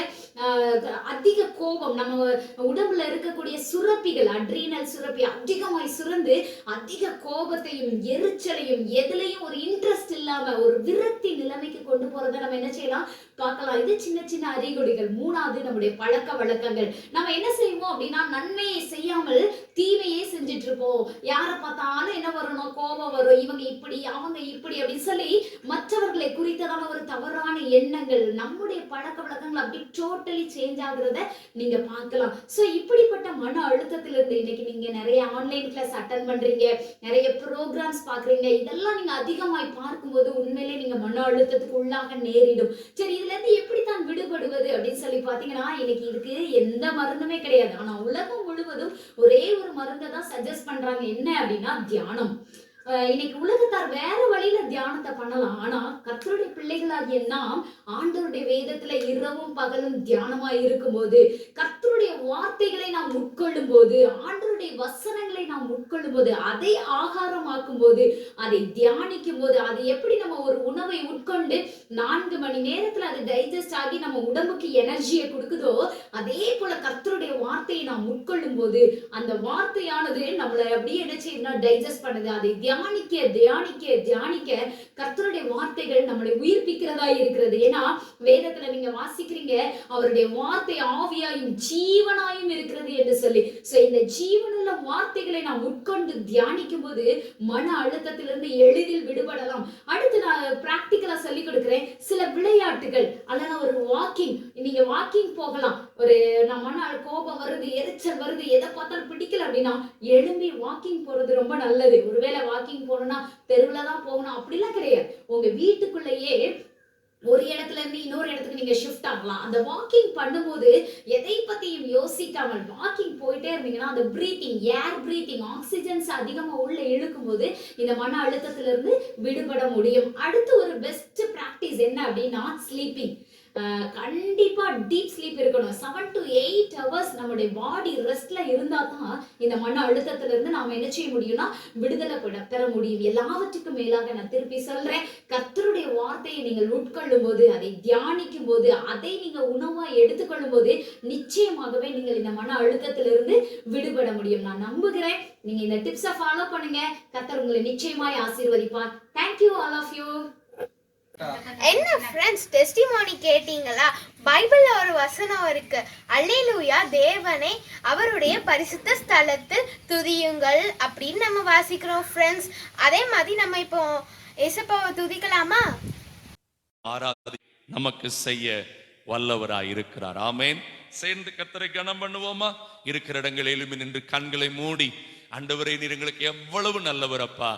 அதிக கோபம், நம்ம உடம்புல இருக்கக்கூடிய சுரப்பிகள், அட்ரீனல் சுரப்பி அதிகமாய் சுரந்து அதிக கோபத்தையும் எரிச்சலையும் எதுலையும் ஒரு இன்ட்ரெஸ்ட் இல்லாம ஒரு விரக்தி நிலைமைக்கு கொண்டு போறதை நம்ம என்ன செய்யலாம்? பார்க்கலாம். இது சின்ன சின்ன அறிகுறிகள். 3வது நம்முடைய பழக்க வழக்கங்கள். நம்ம என்ன செய்வோம் அப்படின்னா, நன்மையை செய்யாமல் தீமையே செஞ்சுட்டு இருப்போம். யாரை பார்த்தாலும் என்ன வரணும்? கோபம் வரும். இவங்க இப்படி, அவங்க இப்படி அப்படின்னு சொல்லி மற்றவர்களை குறித்ததான ஒரு தவறான எண்ணங்கள், நம்முடைய பழக்க வழக்கங்கள் அப்படி டோட்டலி சேஞ்ச் ஆகுறத நீங்க பார்க்கலாம். சோ இப்படிப்பட்ட மன அழுத்தத்திலிருந்து இன்னைக்கு நீங்க நிறைய ஆன்லைன் கிளாஸ் அட்டன் பண்றீங்க, நிறைய ப்ரோக்ராம்ஸ் பாக்குறீங்க. இதெல்லாம் நீங்க அதிகமாய் பார்க்கும்போது உண்மையிலே நீங்க மன அழுத்தத்துக்கு உள்ளாக நேரிடும். சரி, இதுல இருந்து எப்படி தான் விடுபடுவது அப்படின்னு சொல்லி பாத்தீங்கன்னா, இன்னைக்கு இதுக்கு எந்த மருந்துமே கிடையாது. ஆனா உலகம் முழுவதும் ஒரே ஒரு மருந்தை தான் சஜஸ்ட் பண்றாங்க. என்ன அப்படின்னா, தியானம். இன்னைக்கு உலகத்தார் வேற வழியில தியானத்தை பண்ணலாம். ஆனா கர்த்தருடைய பிள்ளைகளாகிய நாம் ஆண்டவருடைய வேதத்துல இரவும் பகலும் தியானமா இருக்கும்போது, கர்த்தருடைய வார்த்தைகளை நாம் உட்கொள்ளும் போது, ஆண்டவருடைய வசனங்களை நாம் உட்கொள்ளும் போது, அதை ஆகாரமாக்கும் போது, அதை தியானிக்கும் போது, அது எப்படி நம்ம ஒரு உணவை உட்கொண்டு 4 மணி நேரத்துல அது டைஜஸ்ட் ஆகி நம்ம உடம்புக்கு எனர்ஜியை கொடுக்குதோ, அதே போல கர்த்தருடைய வார்த்தையை நாம் உட்கொள்ளும் போது அந்த வார்த்தையானது நம்மளை அப்படியே என்ன செய்யுதுன்னா டைஜஸ்ட் பண்ணுது. அதை தியானிக்க தியானிக்க தியானிக்க கர்த்தருடைய வார்த்தைகள் நம்மளை உயிர்ப்பிக்கிறதா இருக்கிறது. ஏன்னா வேதத்துல நீங்க வாசிக்கிறீங்க, அவருடைய வார்த்தை ஆவியாயும் ஜீவனாயும் இருக்கிறது என்று சொல்லி. சோ இந்த ஜீவனுள்ள வார்த்தைகளை நாம் உட்கொண்டு தியானிக்கும் போது மன அழுத்தத்திலிருந்து எளிதில் விடுபடலாம். அடுத்து நான் பிராக்டிக்கலா சொல்லி கொடுக்கிறேன். சில விளையாட்டுகள் அல்லது ஒரு வாக்கிங், நீங்க வாக்கிங் போகலாம். ஒரு மன கோபம் வருது, எரிச்சல் வருது, எதை பார்த்தாலும் பிடிக்கல அப்படின்னா எழும்பி வாக்கிங் போறது ரொம்ப நல்லது. ஒருவேளை வாக்கிங் போகணும்னா தெருவுல தான் போகணும் அப்படிலாம் கிடையாது. உங்க வீட்டுக்குள்ளேயே ஒரு இடத்துல இருந்து இன்னொரு இடத்துக்கு நீங்க ஷிஃப்ட் ஆகலாம். அந்த வாக்கிங் பண்ணும்போது எதை பத்தியும் யோசிக்காமல் வாக்கிங் போயிட்டே இருந்தீங்கன்னா, அந்த பிரீத்திங், ஏர் பிரீத்திங், ஆக்சிஜன்ஸ் அதிகமா உள்ள இழுக்கும் போது இந்த மன அழுத்தத்திலிருந்து விடுபட முடியும். அடுத்து ஒரு பெஸ்ட் பிராக்டிஸ் என்ன அப்படின்னா, ஸ்லீப்பிங். கண்டிப்பா டீப் ஸ்லீப் இருக்கணும். 7 to 8 ஹவர்ஸ் நம்முடைய பாடி ரெஸ்ட்ல இருந்தா தான் இந்த மன அழுத்தத்துல இருந்து நாம என்ன செய்ய முடியும்னா விடுதலை பெற முடியும். எல்லாவற்றுக்கும் மேலாக நான் திருப்பி சொல்றேன், கர்த்தருடைய வார்த்தையை நீங்கள் உட்கொள்ளும் போது, அதை தியானிக்கும் போது, அதை நீங்க உணவா எடுத்துக்கொள்ளும் போது நிச்சயமாகவே நீங்கள் இந்த மன அழுத்தத்திலிருந்து விடுபட முடியும். நான் நம்புகிறேன் நீங்க இந்த டிப்ஸை ஃபாலோ பண்ணுங்க. கர்த்தர் உங்களை நிச்சயமாய் ஆசீர்வதிப்பார். Thank you all of you. என்ன ஃப்ரெண்ட்ஸ், டெஸ்டிமோனி கேட்டீங்களா? பைபிள்ல ஒரு வசனம் இருக்கு, அல்லேலூயா தேவனை அவருடைய பரிசுத்த ஸ்தலத்தில் துதியுங்கள் அப்படின்னு நம்ம வாசிக்கிறோம் ஃப்ரெண்ட்ஸ். அதே மாதிரி நம்ம இப்போ இயேசுவை துதிக்கலாமா? ஆராதனை நமக்கு செய்ய வல்லவராய் இருக்கிறார். ஆமென். சேர்ந்து கர்த்தரை கனம் பண்ணுவோமா? இருக்கிற இடங்கள் எழும்பி நின்று கண்களை மூடி, ஆண்டவரே நீர் எங்களுக்கு எவ்வளவு நல்லவர் அப்பா,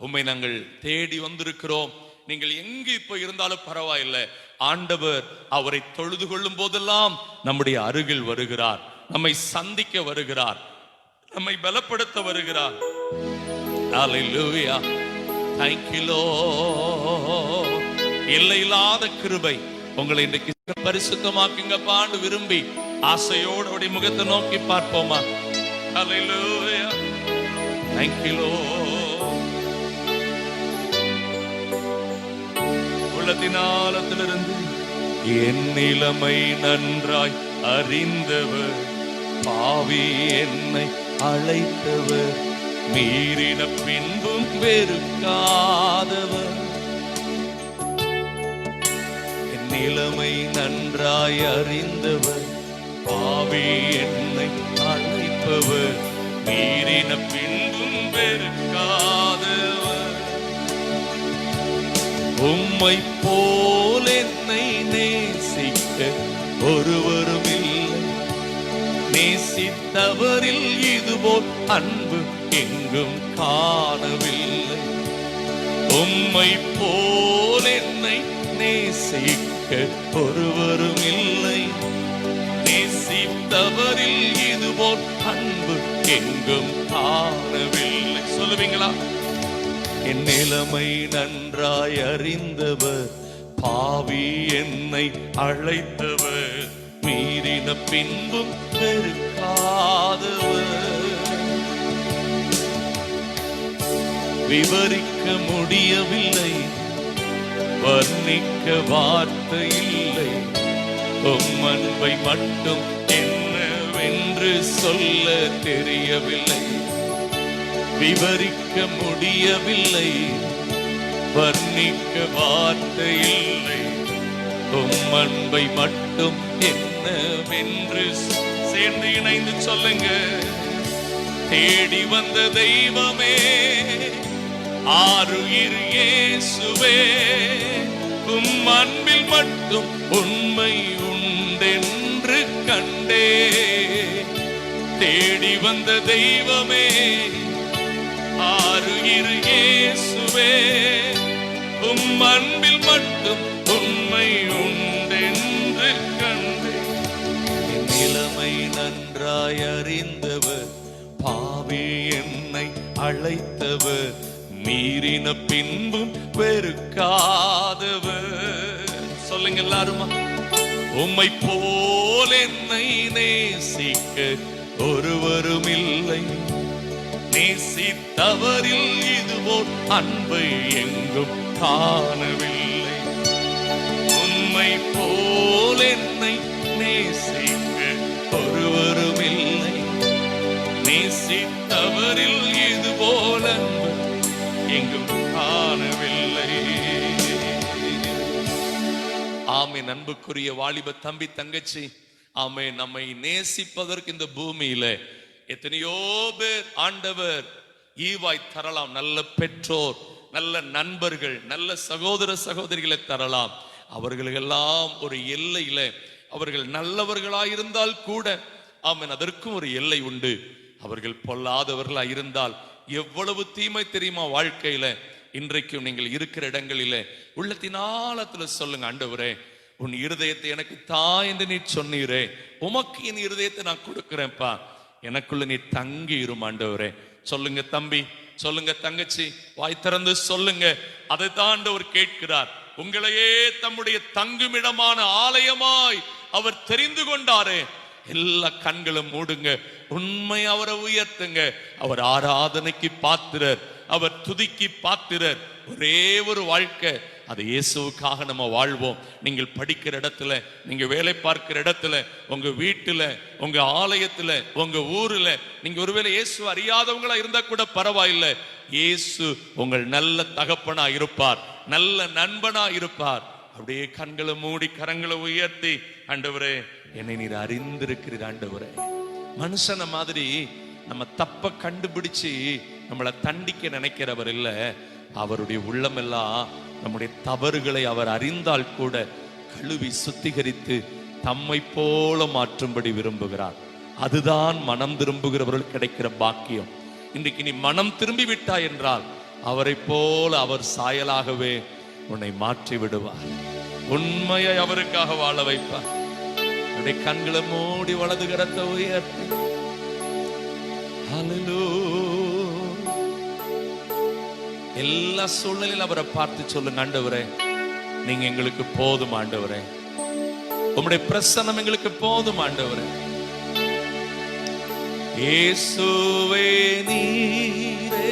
உம்மை நாங்கள் தேடி வந்திருக்கிறோம். நீங்கள் எங்கு இப்ப இருந்தாலும் பரவாயில்லை, ஆண்டவர் அவரை தொழுது கொள்ளும் போதெல்லாம் நம்முடைய அருகில் வருகிறார், நம்மை சந்திக்க வருகிறார், நம்மை பலப்படுத்த வருகிறார். ஹல்லேலூயா. Thank you Lord. எல்லையில்லாத கிருபை உங்களை இன்றைக்கு பரிசுத்தமாக்குங்கப்பான்னு விரும்பி ஆசையோடு அவருடைய முகத்தை நோக்கி பார்ப்போமா? ஹல்லேலூயா. Thank you Lord. உள்ளத்தின் ஆழத்திலிருந்து என் நிலைமை நன்றாய் அறிந்தவர், பாவி என்னை அழைத்தவர், மீறின பின்பும் வெறுக்காதவர். என் நிலைமை நன்றாய் அறிந்தவர், பாவி என்னை அழைப்பவர், மீறின பின்பும் வெறுக்காதவர். உம்மை போல் என்னை நேசிக்க ஒருவரும் இல்லை, நேசித்தவரில் இதுபோல் அன்பு எங்கும் காணவில்லை. உம்மை போல் என்னை நேசிக்க ஒருவரும் இல்லை, நேசித்தவரில் இதுபோல் அன்பு எங்கும் காணவில்லை. சொல்லுவீங்களா? என் நிலைமை நன்றாய் அறிந்தவர், பாவி என்னை அழைத்தவர், மீறின பின்பும் வெறுக்காதவர். விவரிக்க முடியவில்லை, வர்ணிக்க வார்த்தை இல்லை, உம் அன்பை மட்டும் என்னவென்று சொல்ல தெரியவில்லை. விவரிக்க முடியவில்லை, வர்ணிக்க வார்த்தை இல்லை, உம் அன்பை மட்டும் என்னவென்று சேர்ந்து இணைந்து சொல்லுங்க. தேடி வந்த தெய்வமே, ஆருயிர் இயேசுவே, உம் அன்பில் மட்டும் உண்மை உண்டென்று கண்டே. தேடி வந்த தெய்வமே, ஆருயிர் இயேசுவே, உம் அன்பில் மட்டும் உண்மை உண்டென்று கண்டே. என் நிலைமை நன்றாய் அறிந்தவர், பாவி என்னை அழைத்தவர், மீறின பின்பும் வெறுக்காதவர். சொல்லுங்க எல்லாருமா. உம்மை போல் என்னை நேசிக்க ஒருவரும் இல்லை, நேசித்தவரில் இதுபோல் அன்பை எங்கும் காணவில்லை. உம்மை போல் என்னை நேசிக்க ஒருவரும் இல்லை, நேசித்தவரில் இதுபோல் அன்பு எங்கும் காணவில்லை. ஆமென். அன்புக்குரிய வாலிப தம்பி தங்கச்சி, ஆமென். நம்மை நேசிப்பதற்கு இந்த பூமியில எத்தனையோ பேர் ஆண்டவர் ஈவாய் தரலாம். நல்ல பெற்றோர், நல்ல நண்பர்கள், நல்ல சகோதர சகோதரிகளை தரலாம். அவர்களுக்கெல்லாம் ஒரு எல்லையில அவர்கள் நல்லவர்களாயிருந்தால் கூட, ஆமென், அதற்கும் ஒரு எல்லை உண்டு. அவர்கள் பொல்லாதவர்களா இருந்தால் எவ்வளவு தீமை தெரியுமா வாழ்க்கையில. இன்றைக்கும் நீங்கள் இருக்கிற இடங்களில உள்ளத்தின் ஆழத்துல சொல்லுங்க, ஆண்டவரே உன் இருதயத்தை எனக்கு தா என்று நீ சொன்னீரே, உமக்கு என் இருதயத்தை நான் கொடுக்கிறேன்ப்பா, எனக்குள்ள நீ தங்கி இரும் ஆண்டவரே. சொல்லுங்க தம்பி, சொல்லுங்க தங்கச்சி, வாய் திறந்து சொல்லுங்க. அதை தான் ஆண்டவர் கேட்கிறார். உங்களையே தம்முடைய தங்குமிடமான ஆலயமாய் அவர் தெரிந்து கொண்டாரே. எல்லா கண்களும் மூடுங்க, உண்மை அவரை உயர்த்துங்க. அவர் ஆராதனைக்கு பாத்திரர், அவர் துதிக்கு பாத்திரர். ஒரே ஒரு வாழ்க்கை, அது இயேசுவுக்காக நம்ம வாழ்வோம். நீங்கள் படிக்கிற இடத்துல, நீங்க வேலை பார்க்கிற இடத்துல, உங்க வீட்டுல, உங்க ஆலயத்துல, உங்க ஊர்ல, நீங்க ஒருவேளை இயேசு அறியாதவங்களா இருந்தா கூட பரவாயில்லை. இயேசு உங்கள் நல்ல தகப்பனா இருப்பார், நல்ல நண்பனா இருப்பார். அப்படியே கண்களை மூடி கரங்களை உயர்த்தி, ஆண்டவரே என்னை நீர் அறிந்திருக்கிறீர். ஆண்டவரே, மனுஷன மாதிரி நம்ம தப்ப கண்டுபிடிச்சு நம்மளை தண்டிக்க நினைக்கிறவர் இல்ல. அவருடைய உள்ளமெல்லாம் நம்முடைய தவறுகளை அவர் அறிந்தால் கூட கழுவி சுத்திகரித்து தம்மை போல மாற்றும்படி விரும்புகிறார். அதுதான் மனம் திரும்புகிறவர்கள் கிடைக்கிற பாக்கியம். இன்றைக்கு நீ மனம் திரும்பி விட்டாய் என்றால் அவரை போல அவர் சாயலாகவே உன்னை மாற்றி விடுவார். உண்மையை அவருக்காக வாழ வைப்பார். அவருடைய கண்களை மூடி வலது கரத்தை உயர்த்தி எல்லா சூழ்நிலையிலும் அவரை பார்த்து சொல்லுங்க, ஆண்டவரே நீங்க எங்களுக்கு போதும். ஆண்டவரே உம்முடைய பிரசன்னம் எங்களுக்கு போதும். ஆண்டவரே இயேசுவே நீரே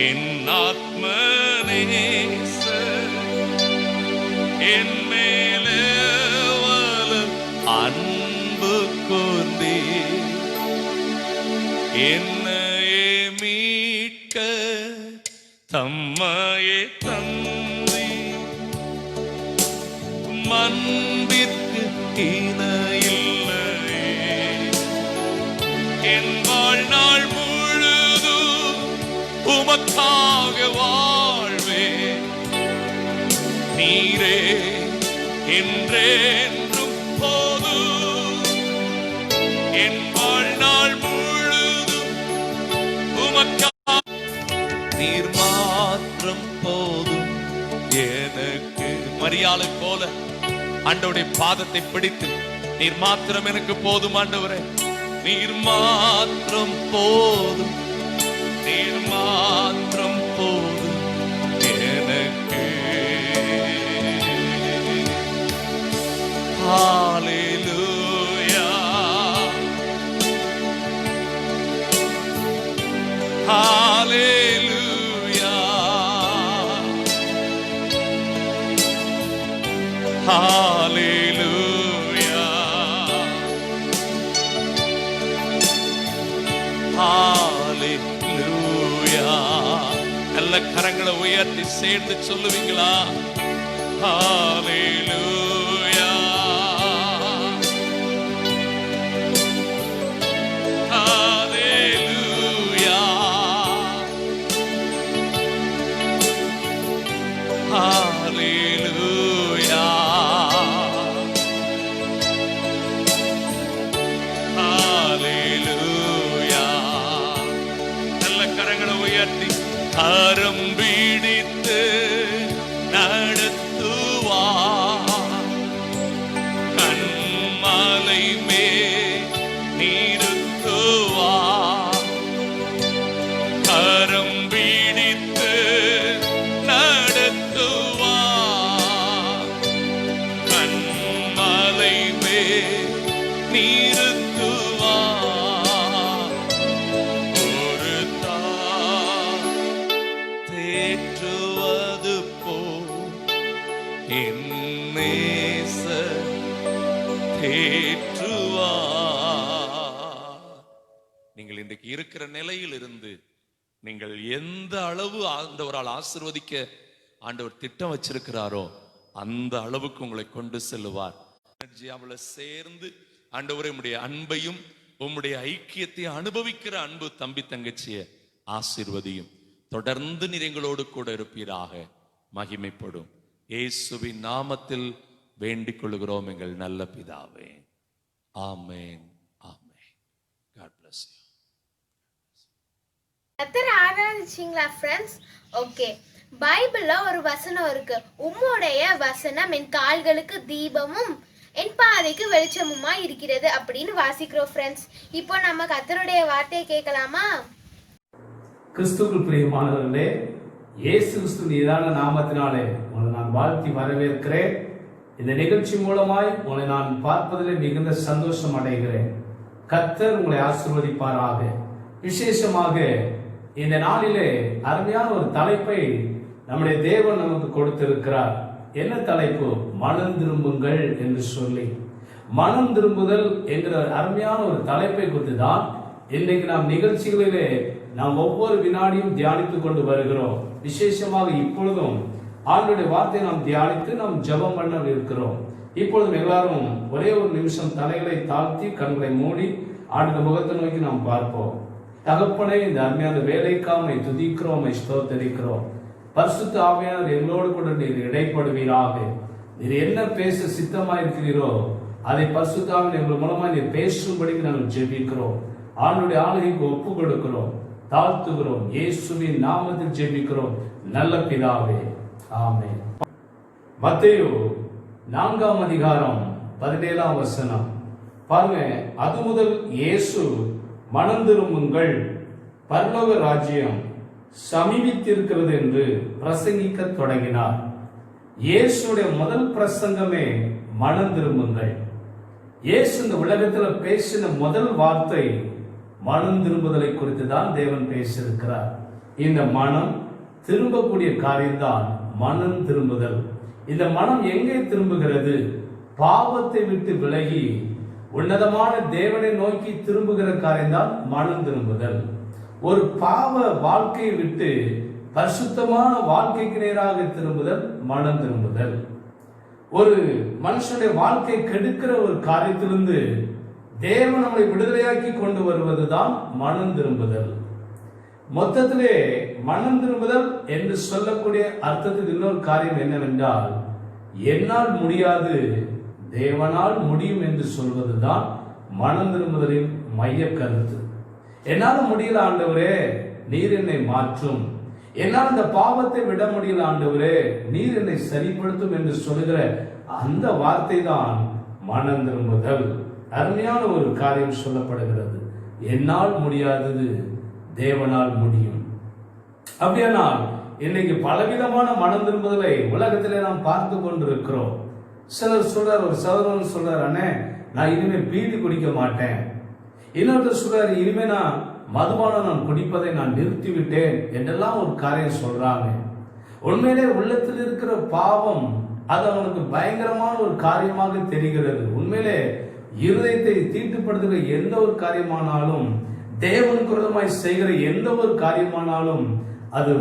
என் ஆத்ம நேசர், என் மேலே அன்பு கொண்டே என்னையே மீட்க தம்மையே தந்தி, அன்பிற்கு இணையில்லையே. என் வாழ்நாள் முழுதும் உமக்காக வாழ்வே, நீரே என்றென்றும் போதும். என் வாழ்நாள் முழுதும் உமக்காக நீர் மாத்திரம் போதும் எனக்கு. மரியாதை போல ஆண்டவருடைய பாதத்தை பிடித்து, நீர் மாத்திரம் எனக்கு போதும் ஆண்டவரே, நீர் மாத்திரம் போதும், நீர் மாத்திரம் போதும் எனக்கு. ஹalleluya, ஹalleluya, ஹalleluya, ஹalleluya. நல்ல கரங்களை உயர்த்தி சேர்ந்து சொல்லுவீங்களா? ஹalleluya, ஹalleluya, ஹalleluya, ஹalleluya. நல்ல கரங்களை உயர்த்தி கரம் பிடித்து நடத்துவார், கண்மலை மேல் நிறுத்துவார். கரம் பிடித்து நடத்துவார், கண்மலை மேல் நிறுத்துவார். ஒரு தாய் தேற்றுவது போல் என் நேசர் தேற்றுவார். நீங்கள் இன்றைக்கு இருக்கிற நிலையில் இருந்து நீங்கள் எந்த அளவு ஆண்டவரால் ஆசீர்வதிக்க ஆண்டவர் திட்டம் வச்சிருக்கிறாரோ அந்த அளவுக்கு உங்களை கொண்டு செல்லுவார். அவளை சேர்ந்து ஆண்டவரே உம்முடைய அன்பையும் உம்முடைய ஐக்கியத்தையும் அனுபவிக்கிற அன்பு தம்பி தங்கச்சிய ஆசீர்வதியும். தொடர்ந்து நீர் எங்களோடு கூட இருப்பீராக. மகிமைப்படும் இயேசுவின் நாமத்தில் வேண்டிக் கொள்கிறோம் எங்கள் நல்ல பிதாவே. ஆமென், ஆமென். God bless you. கர்த்தரை ஆராதிச்சீங்களா ஃப்ரெண்ட்ஸ்? ஓகே, பைபிள்ல ஒரு வசனம் இருக்கு, உம்முடைய வசனம் என் கால்களுக்கு தீபமும் என் பாதைக்கு வெளிச்சமுமா இருக்கிறது அப்படின்னு வாசிக்கிறோம் ஃப்ரெண்ட்ஸ். இப்போ நம்ம கர்த்தருடைய வார்த்தையை கேட்கலாமா? கிறிஸ்துவுக்குள் பிரியமானவர்களே, இயேசு கிறிஸ்து மீதான நாமத்தினாலே உங்களை நான் வாழ்த்தி வரவேற்கிறேன். இந்த நிகழ்ச்சி மூலமாய் உங்களை நான் பார்ப்பதிலே மிகுந்த சந்தோஷம் அடைகிறேன். கர்த்தர் உங்களை ஆசீர்வதிப்பாராக. விசேஷமாக இந்த நாளிலே அருமையான ஒரு தலைப்பை நம்முடைய தேவன் நமக்கு கொடுத்திருக்கிறார். என்ன தலைப்பு? மனம் திரும்புங்கள் என்று சொல்லி, மனம் திரும்புதல் என்கிற அருமையான ஒரு தலைப்பை குறித்து தான் இன்றைக்கு நாம் நிகழ்ச்சிகளிலே நாம் ஒவ்வொரு வினாடியும் தியானித்துக் கொண்டு வருகிறோம். விசேஷமாக இப்பொழுதும் ஆண்டவருடைய வார்த்தையை நாம் தியானித்து நாம் ஜெபம் பண்ண இருக்கிறோம். இப்பொழுதும் எல்லாரும் ஒரே ஒரு நிமிஷம் தலைகளை தாழ்த்தி கண்களை மூடி ஆண்டவருடைய முகத்தை நோக்கி நாம் பார்ப்போம். தகப்பனே, இந்த அருமையான வேலைக்காமை துதிக்கிறோம், ஸ்தோத்தரிக்கிறோம். பரிசுத்த ஆவியானவர் எங்களோடு கூட நீர் இடைப்படுவீராக. நீர் என்ன பேச சித்தமாயிருக்கிறீரோ அதை பரிசுத்த ஆவியானவர் எங்கள் மூலமா நீர் பேசும்படிக்கு நாங்கள் ஜெபிக்கிறோம். ஆண்டவருடைய ஆளுகைக்கு ஒப்பு கொடுக்கிறோம், தாழ்த்துகிறோம். இயேசுவின் நாமத்தில் ஜெபிக்கிறோம் நல்ல பிதாவே, ஆமென். மத்தேயு 4ஆம் அதிகாரம் 17ஆம் வசனம் பாருங்க. அது முதல் இயேசு மனம் திரும்புங்கள், பரலோக ராஜ்யம் சமீபித்திருக்கிறது என்று பிரசங்கிக்க தொடங்கினார். இயேசுடைய முதல் பிரசங்கமே மனம் திரும்புங்கள். இயேசு இந்த உலகத்தில் பேசின முதல் வார்த்தை மனம் திரும்புதலை குறித்து தான் தேவன் பேசியிருக்கிறார். இந்த மனம் திரும்பக்கூடிய காரியம்தான் மனம் திரும்புதல். இந்த மனம் எங்கே திரும்புகிறது? பாவத்தை விட்டு விலகி உன்னதமான தேவனை நோக்கி திரும்புகிற காரியம்தான் மனம் திரும்புதல். ஒரு பாவ வாழ்க்கையை விட்டு பரிசுத்தமான வாழ்க்கைக்கு நேராக திரும்புதல் மனம் திரும்புதல். ஒரு மனுஷனுடைய வாழ்க்கை கெடுக்கிற ஒரு காரியத்திலிருந்து தேவன் நம்மை விடுதலையாக்கி கொண்டு வருவதுதான் மனம் திரும்புதல். மொத்தத்திலே மனம் திரும்புதல் என்று சொல்லக்கூடிய அர்த்தத்துக்கு இன்னொரு காரியம் என்னவென்றால், என்னால் முடியாது தேவனால் முடியும் என்று சொல்வதுதான் மனம் திரும்புதலின் மைய கருத்து. என்னால் முடியல ஆண்டவரே, நீர் என்னை மாற்றும். என்னால் இந்த பாவத்தை விட முடியல ஆண்டவரே, நீர் என்னை சரிப்படுத்தும் என்று சொல்லுகிற அந்த வார்த்தை தான் மனம் திரும்புதல். அருமையான ஒரு காரியம் சொல்லப்படுகிறது, என்னால் முடியாதது தேவனால் முடியும். அப்படியானால் இன்னைக்கு பலவிதமான மனம் திரும்புதலை உலகத்திலே நாம் பார்த்து கொண்டிருக்கிறோம். சிலர் சொல்றார், ஒரு சகோதரன் சொல்றார், அண்ணே நான் இனிமே பீடி குடிக்க மாட்டேன். இன்னொருத்தர் சொல்றாரு, இனிமே நான் மதுபானம் நான் குடிப்பதை நான் நிறுத்திவிட்டேன் என்றெல்லாம் ஒரு காரியம் சொல்றாங்க. உண்மையிலே உள்ளத்தில் இருக்கிற பாவம் அது அவனுக்கு பயங்கரமான ஒரு காரியமாக தெரிகிறது. உண்மையிலே இருதயத்தை தீட்டுப்படுத்துகிற எந்த ஒரு காரியமானாலும், தேவனுக்கு விரோதமாய் செய்கிற எந்த ஒரு காரியமானாலும் அது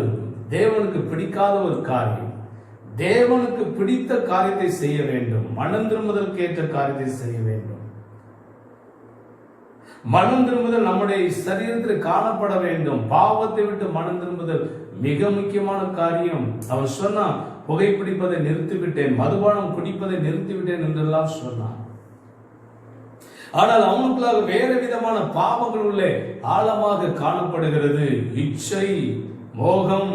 தேவனுக்கு பிடிக்காத ஒரு காரியம். தேவனுக்கு பிடித்த காரியத்தை செய்ய வேண்டும், மனம் திரும்புதலுக்கு ஏற்ற காரியத்தை செய்ய வேண்டும். மனம் திரும்புதல் நம்முடைய சரீரத்தில் காணப்பட வேண்டும். பாவத்தை விட்டு மனம் திரும்புதல் மிக முக்கியமான காரியம். அவன் சொன்னான், புகைப்பிடிப்பதை நிறுத்திவிட்டேன், மதுபானம் குடிப்பதை நிறுத்திவிட்டேன் என்றெல்லாம் சொன்னான். ஆனால் அவனுக்குள்ளாக வேறு விதமான பாவங்கள் உள்ளே ஆழமாக காணப்படுகிறது. இச்சை, மோகம்,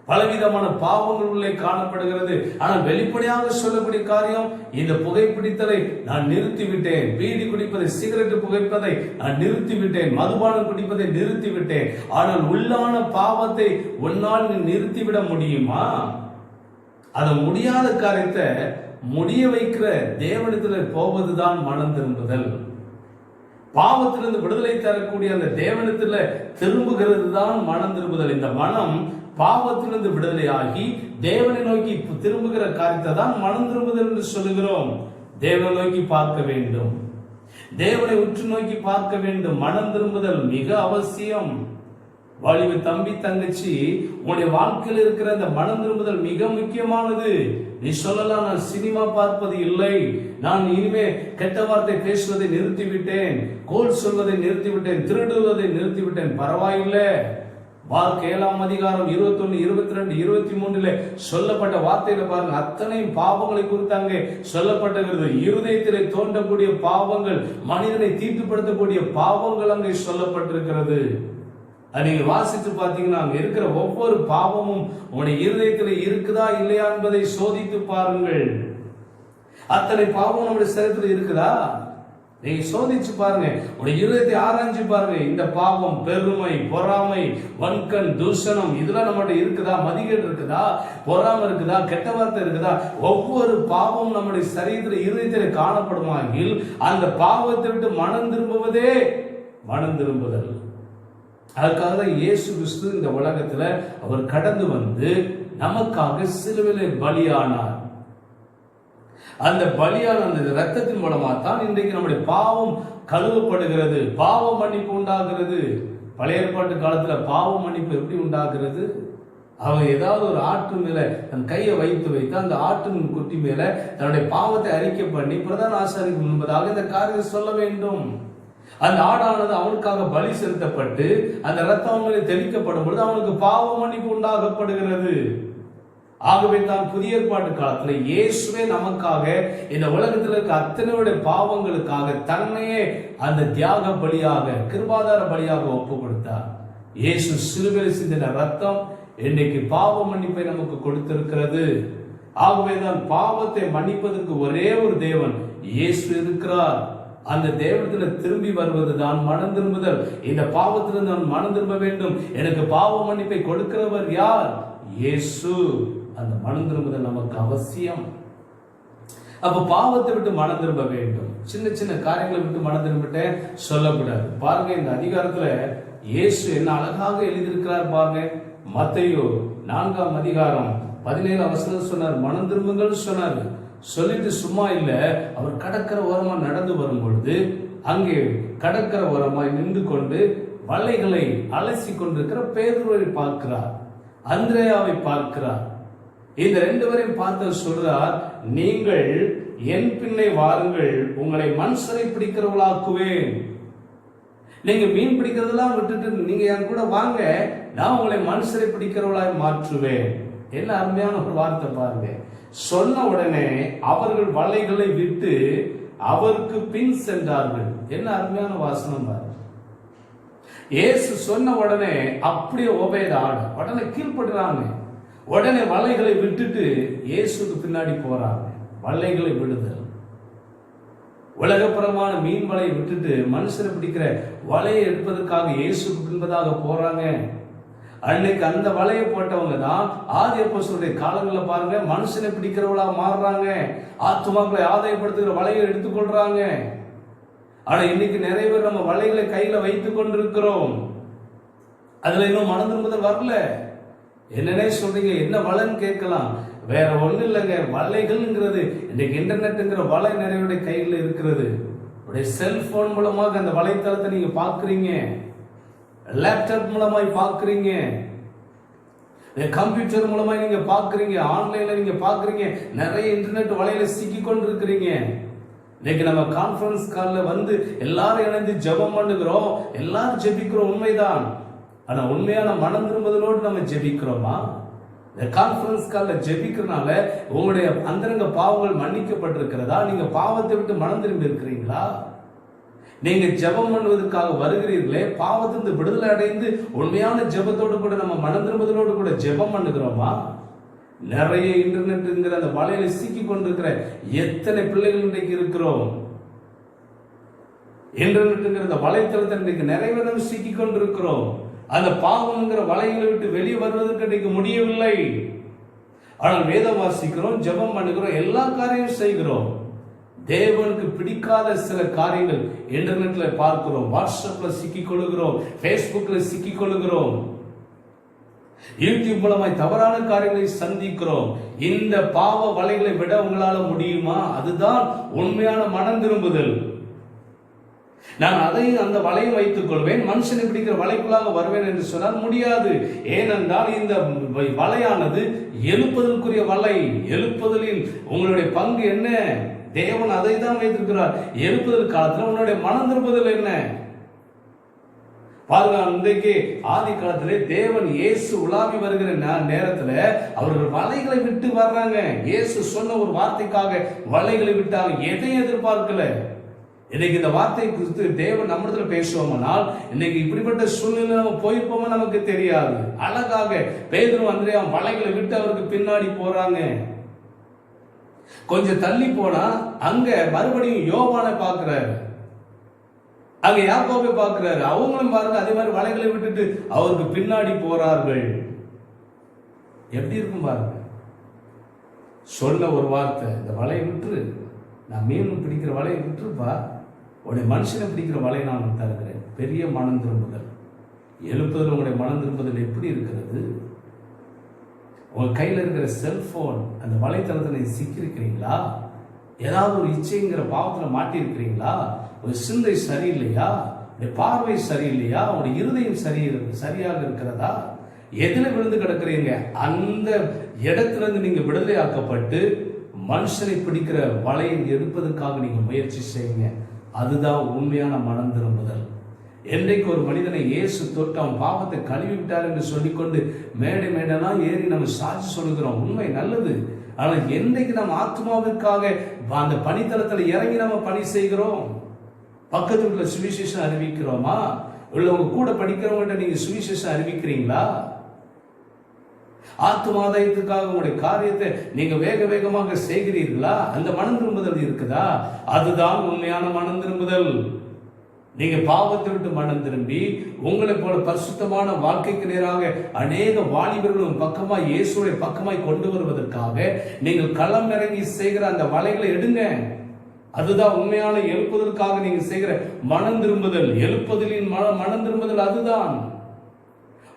பலவிதமான பாவங்கள் உள்ளே காணப்படுகிறது. ஆனால் வெளிப்படையாக சொல்லக்கூடிய காரியம், இந்த புகைப்பிடித்தலை நான் நிறுத்திவிட்டேன், பீடி குடிப்பதை, சிகரெட் புகைப்பதை நான் நிறுத்திவிட்டேன், மதுபானம் குடிப்பதை நிறுத்திவிட்டேன். ஆனால் உள்ளான பாவத்தை உன்னால் நிறுத்திவிட முடியுமா? அது முடியாத காரியத்தை முடிய வைக்கிற தேவனிடத்தில் போவதுதான் மனம் திரும்புதல். பாவத்திலிருந்து விடுதலை தரக்கூடிய அந்த தேவனிடத்தில் திரும்புகிறது தான் மனம் திரும்புதல். இந்த மனம் பாவத்திலிருந்து விடுதலையாகி தேவனை நோக்கி திரும்புகிற காரியத்தை தான் மனம் திரும்புதல் என்று சொல்லுகிறோம். தேவனை நோக்கி பார்க்க வேண்டும், தேவனை உற்று நோக்கி பார்க்க வேண்டும். மனம் திரும்புதல் மிக அவசியம். வாலிப தம்பி, தங்கச்சி, உன்னுடைய வாழ்க்கையில் இருக்கிற அந்த மனம் திரும்புதல் மிக முக்கியமானது. நீ சொல்லலாம், நான் சினிமா பார்ப்பது இல்லை, நான் இனிமே கெட்ட வார்த்தை பேசுவதை நிறுத்திவிட்டேன், கோல் சொல்வதை நிறுத்திவிட்டேன், திருடுவதை நிறுத்திவிட்டேன். பரவாயில்லை. மார்க் 7ஆம் அதிகாரம் 21, 22, 23 சொல்லப்பட்ட வார்த்தையில பாருங்க, அத்தனை பாவங்களை குறித்தாங்க சொல்லப்பட்டிருக்கிறது. இருதயத்திலே தோன்றக்கூடிய பாவங்கள், மனிதனை தீட்டுப்படுத்தக்கூடிய பாவங்கள் அங்கே சொல்லப்பட்டிருக்கிறது. நீங்க வாசித்து பார்த்தீங்கன்னா அங்க இருக்கிற ஒவ்வொரு பாவமும் உங்களுடைய இருதயத்தில் இருக்குதா இல்லையா என்பதை சோதித்து பாருங்கள். அத்தனை பாவம் நம்முடைய சரீரத்தில் இருக்குதா? நீங்க சோதிச்சு பாருங்க, உடைய இருதயத்தை ஆராய்ஞ்சு பாருங்க. இந்த பாவம், பெருமை, பொறாமை, வன்கண், தூஷணம் இதெல்லாம் நம்மகிட்ட இருக்குதா? மதிகேடு இருக்குதா? பொறாமை இருக்குதா? கெட்ட வார்த்தை இருக்குதா? ஒவ்வொரு பாவம் நம்முடைய சரீரத்தில் இருதயத்தில் காணப்படுமாகில் அந்த பாவத்தை விட்டு மனம் திரும்புவதே மனம் திரும்புதல். அதுக்காக தான் இயேசு கிறிஸ்து இந்த உலகத்துல அவர் கடந்து வந்து நமக்காக சிலுவையிலே பலியானார். அந்த பலியான அந்த ரத்தத்தின் மூலமா தான் இன்றைக்கு நம்முடைய பாவம் கழுவப்படுகிறது, பாவ மன்னிப்பு உண்டாகிறது. பழைய ஏற்பாட்டு காலத்துல பாவ மன்னிப்பு எப்படி உண்டாகிறது? அவங்க ஏதாவது ஒரு ஆட்டு மேல தன் கையை வைத்து அந்த ஆட்டின் குட்டி மேல தன்னுடைய பாவத்தை அறிக்கை பண்ணி பிரதான ஆசாரிக்கு முன்பதாக இந்த காரியத்தை சொல்ல வேண்டும். அந்த ஆடானது அவனுக்காக பலி செலுத்தப்பட்டு அந்த ரத்தம் அவங்களை தெளிக்கப்படும் பொழுது அவனுக்கு பாவ மன்னிப்பு உண்டாகப்படுகிறது. ஆகவே தான் புதிய ஏற்பாட்டு காலத்துல இயேசுவே நமக்காக இந்த உலகத்தில் இருக்க அத்தனையுடைய பாவங்களுக்காக தன்னையே அந்த தியாக பலியாக, கிருபாதார பலியாக ஒப்பு கொடுத்தார். இயேசு சிலுவையில் சிந்தின ரத்தம் இன்னைக்கு பாவ மன்னிப்பை நமக்கு கொடுத்திருக்கிறது. ஆகவே தான் பாவத்தை மன்னிப்பதற்கு ஒரே ஒரு தேவன் இயேசு இருக்கிறார். அந்த தேவனத்துல திரும்பி வருவதுதான் மனம் திரும்புதல். இந்த பாவத்திலிருந்து நான் மனம் திரும்ப வேண்டும். எனக்கு பாவ மன்னிப்பை கொடுக்கிறவர் யார்? இயேசு. அந்த மனம் திரும்புதல் நமக்கு அவசியம். அப்ப பாவத்தை விட்டு மனம் திரும்ப வேண்டும். சின்ன சின்ன காரியங்களை விட்டு மனம் திரும்பிட்டே சொல்லக்கூடாது. பாருங்க, இந்த அதிகாரத்துல இயேசு என்ன அழகாக எழுதியிருக்கிறார் பாருங்க. மத்தேயு 4ஆம் அதிகாரம் 17ஆம் வசனம் சொன்னார், மனம் திரும்புங்கள் சொன்னார். சொல்லிட்டு சும்மா இல்ல, அவர் கடற்கரை ஓரமா நடந்து வரும் பொழுது அங்கே கடற்கரை ஓரமாய் நின்று கொண்டு வலைகளை அலசி கொண்டிருக்கிற பேதுருவை பார்க்கிறார், அந்திரேயாவை பார்க்கிறார். இந்த 2 பேரையும் பார்த்து சொல்றார், நீங்கள் என் பின்னே வாருங்கள், உங்களை மனுஷரை பிடிக்கிறவளாக்குவேன். நீங்க மீன் பிடிக்கிறதெல்லாம் விட்டுட்டு நீங்க என் கூட வாங்க, நான் உங்களை மனுஷரை பிடிக்கிறவளாய் மாற்றுவேன். என்ன அருமையான ஒரு வார்த்தை பாருங்க. சொன்ன உடனே அவர்கள் வலைகளை விட்டு அவருக்கு பின் சென்றார்கள். என்ன அருமையான வாசனம் பாருங்க. இயேசு சொன்ன உடனே அப்படியே ஒபேதான், உடனே கீழ்ப்படுறாங்க. உடனே வலைகளை விட்டுட்டு இயேசுக்கு பின்னாடி போறாங்க. வலைகளை விடுதல், உலகப்புறமான மீன் வலையை விட்டுட்டு மனுஷரை பிடிக்கிற வலையை எடுப்பதற்காக இயேசுக்கு பின்பதாக போறாங்க. அன்னைக்கு அந்த வலையை போட்டவங்க தான் ஆதி அப்போஸ்தலருடைய காலங்களில் பாருங்க மனுஷனை பிடிக்கிறவளா மாறுறாங்க, ஆத்துமாக்களை ஆதாயப்படுத்துகிற வலையை எடுத்துக்கொள்றாங்க. ஆனா இன்னைக்கு நிறைய பேர் நம்ம வலைகளை கையில வைத்துக் கொண்டிருக்கிறோம். அதுல இன்னும் மனம் திரும்புதல் வரல. என்னன்னே சொல்றீங்க, என்ன வலைன்னு கேட்கலாம். வேற ஒண்ணு இல்லைங்க, வலைகள்ங்கிறது இன்னைக்கு இன்டர்நெட்ங்கிற வலை நிறைய கையில் இருக்கிறது. உடைய செல்போன் மூலமாக அந்த வலைத்தளத்தை நீங்க பாக்குறீங்க, லேப்டாப் மூலமாய் பாக்குறீங்க, கம்ப்யூட்டர் மூலமாய் நீங்க பாக்குறீங்க, ஆன்லைன்ல நீங்க பாக்குறீங்க. நிறைய இன்டர்நெட் வலையில சிக்கி கொண்டு இருக்கிறீங்க. இன்னைக்கு நம்ம கான்ஃபரன்ஸ் கால்ல வந்து எல்லாரும் இணைந்து ஜெபம் பண்ணுகிறோம், எல்லாரும் ஜெபிக்கிறோம், உண்மைதான். ஆனா உண்மையான மனம் திரும்புதலோடு நம்ம ஜெபிக்கிறோமா? இந்த கான்ஃபரன்ஸ் கால்ல ஜெபிக்கிறனால உங்களுடைய அந்தரங்க பாவங்கள் மன்னிக்கப்பட்டிருக்கிறதா? நீங்க பாவத்தை விட்டு மனம் திரும்பி இருக்கிறீங்களா? நீங்க ஜெபம் பண்ணுவதற்காக வருகிறீர்களே, பாவத்திலிருந்து விடுதலை அடைந்து உண்மையான ஜெபத்தோடு கூட நம்ம மனம் திரும்புதலோடு கூட ஜெபம் பண்ணுகிறோமா? நிறைய இன்டர்நெட்ங்கிற அந்த வலையில சிக்கி கொண்டிருக்கிற எத்தனை பிள்ளைகள் இன்றைக்கு இருக்கிறோம். இன்டர்நெட்ங்கிற அந்த வலைத்தளத்தை இன்றைக்கு நிறைய பேர் சிக்கி கொண்டிருக்கிறோம். அந்த பாவம்ங்கிற வலைகளை விட்டு வெளியே வருவதற்கு இன்றைக்கு முடியவில்லை. ஆனால் வேதம் வாசிக்கிறோம், ஜெபம் பண்ணுகிறோம், எல்லா காரியமும் செய்கிறோம். தேவனுக்கு பிடிக்காத சில காரியங்கள் இன்டர்நெட்ல பார்க்கிறோம், வாட்ஸ்அப்ல சிக்கிக் கொள்ளுகிறோம், பேஸ்புக்ல சிக்கிக் கொள்ளுகிறோம், யூடியூப் மூலமாய் தவறான காரியங்களை சந்திக்கிறோம். இந்த பாவ வலைகளை விட உங்களால முடியுமா? அதுதான் உண்மையான மனம் திரும்புதல். நான் அதையும் அந்த வலையை வைத்துக் கொள்வேன், மனுஷனை பிடிக்கிற வலைக்குள்ளாக வருவேன் என்று சொன்னால் முடியாது. ஏனென்றால் இந்த வலையானது எழுப்புதலுக்குரிய வலை. எழுப்புதலில் உங்களுடைய பங்கு என்ன? தேவன் அதை தான் வைத்திருக்கிறார். எழுப்புதல் காலத்துல உன்னுடைய மனம் திரும்புதல் என்ன? பாருங்க, இன்றைக்கு ஆதி காலத்திலே தேவன் இயேசு உலாவி வருகிற நேரத்துல அவர்கள் வலைகளை விட்டு வர்றாங்க. இயேசு சொன்ன ஒரு வார்த்தைக்காக வலைகளை விட்டாங்க. எதையும் எதிர்பார்க்கல. இன்னைக்கு இந்த வார்த்தை குறித்து தேவன் நம்மிடத்துல பேசுவோம்னால் இன்னைக்கு இப்படிப்பட்ட சூழ்நிலை நம்ம போயிருப்போமோ நமக்கு தெரியாது. அழகாக பேதுரு அந்திரேயா வலைகளை விட்டு அவருக்கு பின்னாடி போறாங்க. கொஞ்சம் தள்ளி போனா அங்க மறுபடியும் யோவானை பார்க்கிறாரு. அங்க யாக்கோபை பார்க்கிறாரு, அவங்களும் பாருங்க அதே மாதிரி வலைகளை விட்டுட்டு அவருக்கு பின்னாடி போறார்கள். எப்படி இருக்கும் பாருங்க. சொன்ன ஒரு வார்த்தை, இந்த வலையை விட்டுரு, நான் மீன் பிடிக்கிற வலையை விட்டுருப்பா, உன்னை மனுஷனை பிடிக்கிற வலையை நான் தருகிறேன். பெரிய மனம் திரும்புதல். எழுப்புதல் உங்களுடைய மனம் திரும்புதல் எப்படி இருக்கிறது? உங்க கையில் இருக்கிற செல்போன் அந்த வலைத்தளத்தில் சிக்கிருக்கிறீங்களா? ஏதாவது ஒரு இச்சைங்கிற பாவத்தில் மாட்டியிருக்கிறீங்களா? ஒரு சிந்தை சரியில்லையா? பார்வை சரியில்லையா? உங்களுடைய இருதயம் சரியாக இருக்கிறதா? எதில் விழுந்து கிடக்கிறீங்க? அந்த இடத்துல இருந்து நீங்க விடுதலை ஆக்கப்பட்டு மனுஷனை பிடிக்கிற வலையை எடுப்பதற்காக நீங்க முயற்சி செய்யுங்க. அதுதான் உண்மையான மனம் திரும்புதல். என்றைக்கு ஒரு மனிதனை இயேசு தொட்டு அவன் பாவத்தை கழுவி விட்டார் என்று சொல்லிக்கொண்டு மேடை மேடெல்லாம் ஏறி நம்ம சாட்சி சொல்லுகிறோம், உண்மை நல்லது. ஆனால் என்றைக்கு நம்ம ஆத்மாவிற்காக அந்த பணித்தளத்துல இறங்கி நம்ம பணி செய்கிறோம்? பக்கத்து வீட்டுல சுவிசேஷம் அறிவிக்கிறோமா? இல்ல உங்க கூட படிக்கிறவங்ககிட்ட நீங்க சுவிசேஷம் அறிவிக்கிறீங்களா? ஆத்மாதாயத்துக்காக உங்களுடைய காரியத்தை நீங்க வேக வேகமாக செய்கிறீர்களா? அந்த மனம் திரும்புதல் இருக்குதா? அதுதான் உண்மையான மனம் திரும்புதல். நீங்க பாவத்தை விட்டு மனம் திரும்பி உங்களை போல பரிசுத்தமான வாழ்க்கைக்கு நேராக அநேக வாலிபர்களும் பக்கமாய் இயேசுடைய பக்கமாய் கொண்டு வருவதற்காக நீங்கள் களம் இறங்கி செய்கிற அந்த வலைகளை எடுங்க. அதுதான் உண்மையான எழுப்புதலுக்காக நீங்க செய்கிற மனம் திரும்புதல். எழுப்புதலின் மனம் திரும்புதல் அதுதான்.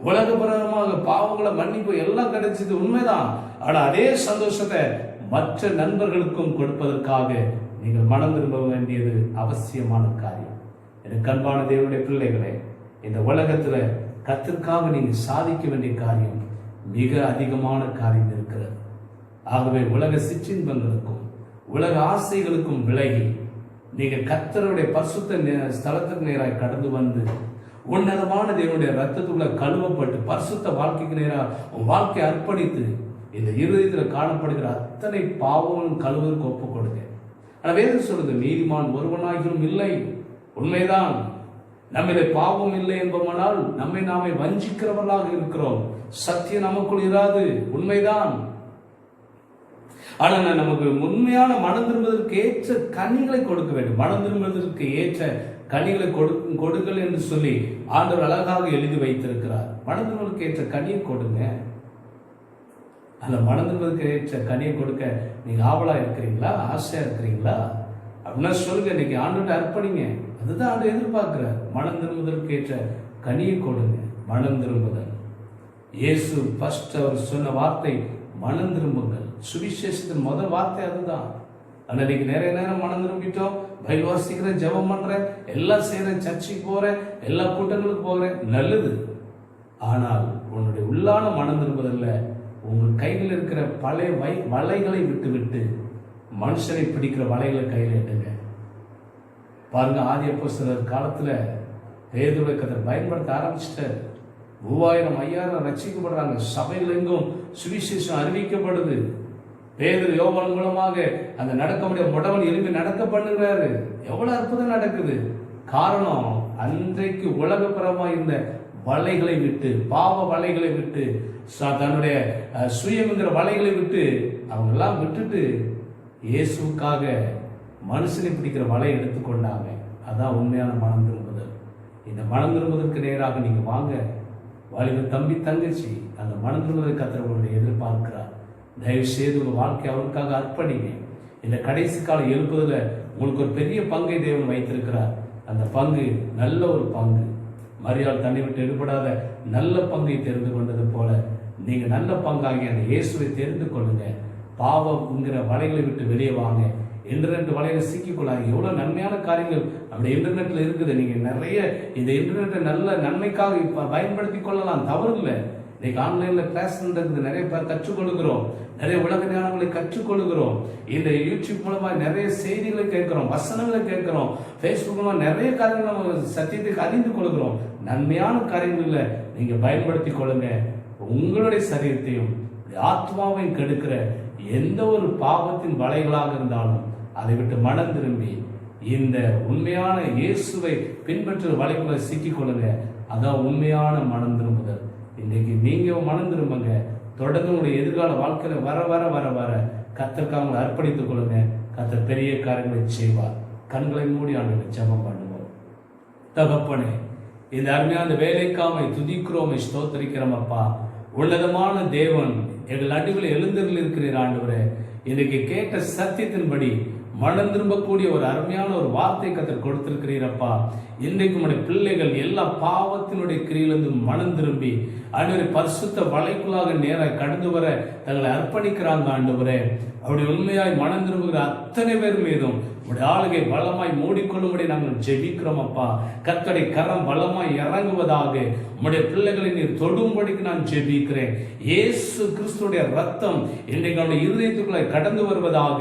உலகபரமாக பாவங்களை மன்னிப்பு எல்லாம் கிடைச்சது உண்மைதான். ஆனா அதே சந்தோஷத்தை மற்ற நண்பர்களுக்கும் கொடுப்பதற்காக நீங்கள் மனம் திரும்ப வேண்டியது அவசியமான காரியம். எனக்கு அன்பான தேவனுடைய பிள்ளைகளே, இந்த உலகத்துல கர்த்தருக்காக நீங்க சாதிக்க வேண்டிய காரியம் மிக அதிகமான காரியம் இருக்கிறது. ஆகவே உலக சிற்றின்பங்களுக்கும் உலக ஆசைகளுக்கும் விலகி நீங்க கர்த்தருடைய பரிசுத்த ஸ்தலத்துக்கு நேராக கடந்து வந்து உன்னதமான தேவனுடைய ரத்தத்துக்குள்ள கழுவப்பட்டு பரிசுத்த வாழ்க்கைக்கு நேராக உன் வாழ்க்கையை அர்ப்பணித்து இந்த இருதயத்தில் காணப்படுகிற அத்தனை பாவங்களும் கழுவதற்கு ஒப்பு கொடுங்க. ஆனா வேதம் சொல்லுது, நீதிமான் ஒருவனாகிலும் இல்லை. உண்மைதான். நம்மிலே பாவம் இல்லை என்பவனால் நம்மை நாமே வஞ்சிக்கிறவர்களாக இருக்கிறோம். சத்தியம் நமக்குள் இராது. உண்மைதான். ஆனா நமக்கு உண்மையான மனம் திரும்புவதற்கு ஏற்ற கனிகளை கொடுக்க வேண்டும். மனம் திரும்புவதற்கு ஏற்ற கனிகளை கொடுங்கள் என்று சொல்லி ஆண்டவர் அழகாக எழுதி வைத்திருக்கிறார். மனம் திரும்புவதற்கு ஏற்ற கனியை கொடுங்க. அந்த மனம் திரும்புவதற்கு ஏற்ற கனியை கொடுக்க நீங்க ஆவலா இருக்கிறீங்களா? ஆசையா இருக்கிறீங்களா? அப்படின்னா சொல்லுங்க, இன்னைக்கு ஆண்டவர்கிட்ட அர்ப்பணிங்க. அதுதான் ஆண்டு எதிர்பார்க்கிறார். மனம் திரும்புதலுக்கு ஏற்ற கனியை கொடுங்க. மனம் திரும்புதல். இயேசு ஃபர்ஸ்ட் அவர் சொன்ன வார்த்தை மனம் திரும்புங்கள். சுவிசேஷத்தின் முதல் வார்த்தை அதுதான். ஆனால் இன்னைக்கு நிறைய நேரம் மனம் திரும்பிட்டோம். பைபிள் வாசிக்கிறேன், ஜெபம் பண்றேன், எல்லாம் செய்யறேன், சர்ச்சைக்கு போறேன், எல்லா கூட்டங்களுக்கு போகிறேன், நல்லது. ஆனால் உன்னுடைய உள்ளான மனம் திரும்புதல்ல உங்கள் கையில் இருக்கிற பழைய வலைகளை விட்டு விட்டு மனுஷனை பிடிக்கிற வலைகளை கையில் எடுங்க. பாருங்க, ஆதி அப்போஸ்தலர் காலத்துல பேதுருவை கர்த்தர் பயன்படுத்த ஆரம்பிச்சிட்டார். 3000 5000 ரட்சிக்கப்படுறாங்க. சபைகள் எங்கும் சுவிசேஷம் அறிவிக்கப்படுது. பேதுரு யோவான் மூலமாக அந்த நடக்க முடிய முடவன் எழுப்பி நடக்க பண்ணுகிறாரு. எவ்வளவு அற்புதம் நடக்குது. காரணம், அன்றைக்கு உலகப்புறமா இருந்த வலைகளை விட்டு, பாவ வலைகளை விட்டு, தன்னுடைய சுயம்ங்கிற வலைகளை விட்டு அவங்க எல்லாம் விட்டுட்டு இயேசுக்காக மனுஷனை பிடிக்கிற வலையை எடுத்துக்கொண்டாங்க. அதான் உண்மையான மனம் திரும்புதல். இந்த மனம் திரும்புவதற்கு நேராக நீங்க வாங்க. வாலிப தம்பி தங்கச்சி, அந்த மனம் திரும்புவதை கர்த்தர் உங்களுடைய எதிர்பார்க்கிறார். தயவு செய்து உங்க வாழ்க்கை அவருக்காக அர்ப்பணிங்க. இந்த கடைசி கால எழுப்புதல உங்களுக்கு ஒரு பெரிய பங்கை தேவன் வைத்திருக்கிறார். அந்த பங்கு நல்ல ஒரு பங்கு. மரியாள் தன்னை விட்டு எடுபடாத நல்ல பங்கை தெரிந்து கொண்டது போல நீங்க நல்ல பங்காகி அந்த இயேசுவை தெரிந்து கொள்ளுங்க. பாவம்ங்கிற வலைகளை விட்டு வெளியே வாங்க. இன்டர்நெட் வலையில சிக்கிக்கொள்ளாங்க. எவ்வளவு நன்மையான காரியங்கள் அப்படி இன்டர்நெட்ல இருக்குது. நீங்க நிறைய இந்த இன்டர்நெட்டை நல்ல நன்மைக்காக இப்ப பயன்படுத்தி கொள்ளலாம், தவறு இல்லை. இன்னைக்கு ஆன்லைன்ல கிளாஸ் நடக்குது, நிறைய பேர் கற்றுக்கொள்கிறோம், நிறைய உலக ஞானங்களை கற்றுக்கொள்கிறோம். இந்த யூடியூப் மூலமா நிறைய செய்திகளை கேட்கிறோம், வசனங்களை கேட்கிறோம், பேஸ்புக் மூலமா நிறைய காரியங்கள் நம்ம சத்தியத்துக்கு அறிந்து கொள்கிறோம். நன்மையான காரியங்கள்ல நீங்க பயன்படுத்தி கொள்ளுங்க. உங்களுடைய சரீரத்தையும் ஆத்மாவையும் கெடுக்கிற எந்த ஒரு பாவத்தின் வலைகளாக இருந்தாலும் அதை விட்டு மனம் திரும்பி இந்த உண்மையான இயேசுவை பின்பற்ற வலைகளை சிக்கிக் கொள்ளுங்க. அதான் உண்மையான மனம் திரும்புதல். இன்னைக்கு நீங்க மனம் திரும்புங்க. தொடர்ந்து உங்களுடைய எதிர்கால வாழ்க்கையில வர வர வர வர கர்த்தருக்கு உங்களை அர்ப்பணித்துக் கொள்ளுங்க. கர்த்தர் பெரிய காரியங்களை செய்வார். கண்களை மூடி ஆண்டவரை ஜெபம் பண்ணுவோம். தகப்பனே, இந்த அருமையான வேலைக்காமை துதிக்கிறோம், ஸ்தோத்திரிக்கிறோம் அப்பா. உன்னதமான தேவன் எங்கள் நடுவில் எழுந்தருள் இருக்கிறீர் ஆண்டவரே. இன்னைக்கு கேட்ட சத்தியத்தின்படி மனம் திரும்பக்கூடிய ஒரு அருமையான ஒரு வார்த்தை கத்தர் கொடுத்திருக்கிறீரப்பா. இன்றைக்கு உடைய பிள்ளைகள் எல்லா பாவத்தினுடைய கிரியிலிருந்து மனம் திரும்பி ஆண்டவரை பரிசுத்த வலைக்குள்ளாக நேராக கடந்து வர தங்களை அர்ப்பணிக்கிறாங்க ஆண்டவரே. அப்படி உண்மையாய் மனம் திரும்புகிற அத்தனை பேர் மீதும் உடைய ஆளுகை பலமாய் மூடிக்கொள்ளும்படி நாங்கள் ஜெபிக்கிறோம் அப்பா. கர்த்தருடைய கரம் பலமாய் இறங்குவதாக உம்முடைய பிள்ளைகளை நீர் தொடும்படிக்கு நான் ஜெபிக்கிறேன். இயேசு கிறிஸ்துடைய ரத்தம் இன்றைக்கு அவருடைய இருதயத்துக்குள்ளே கடந்து வருவதாக,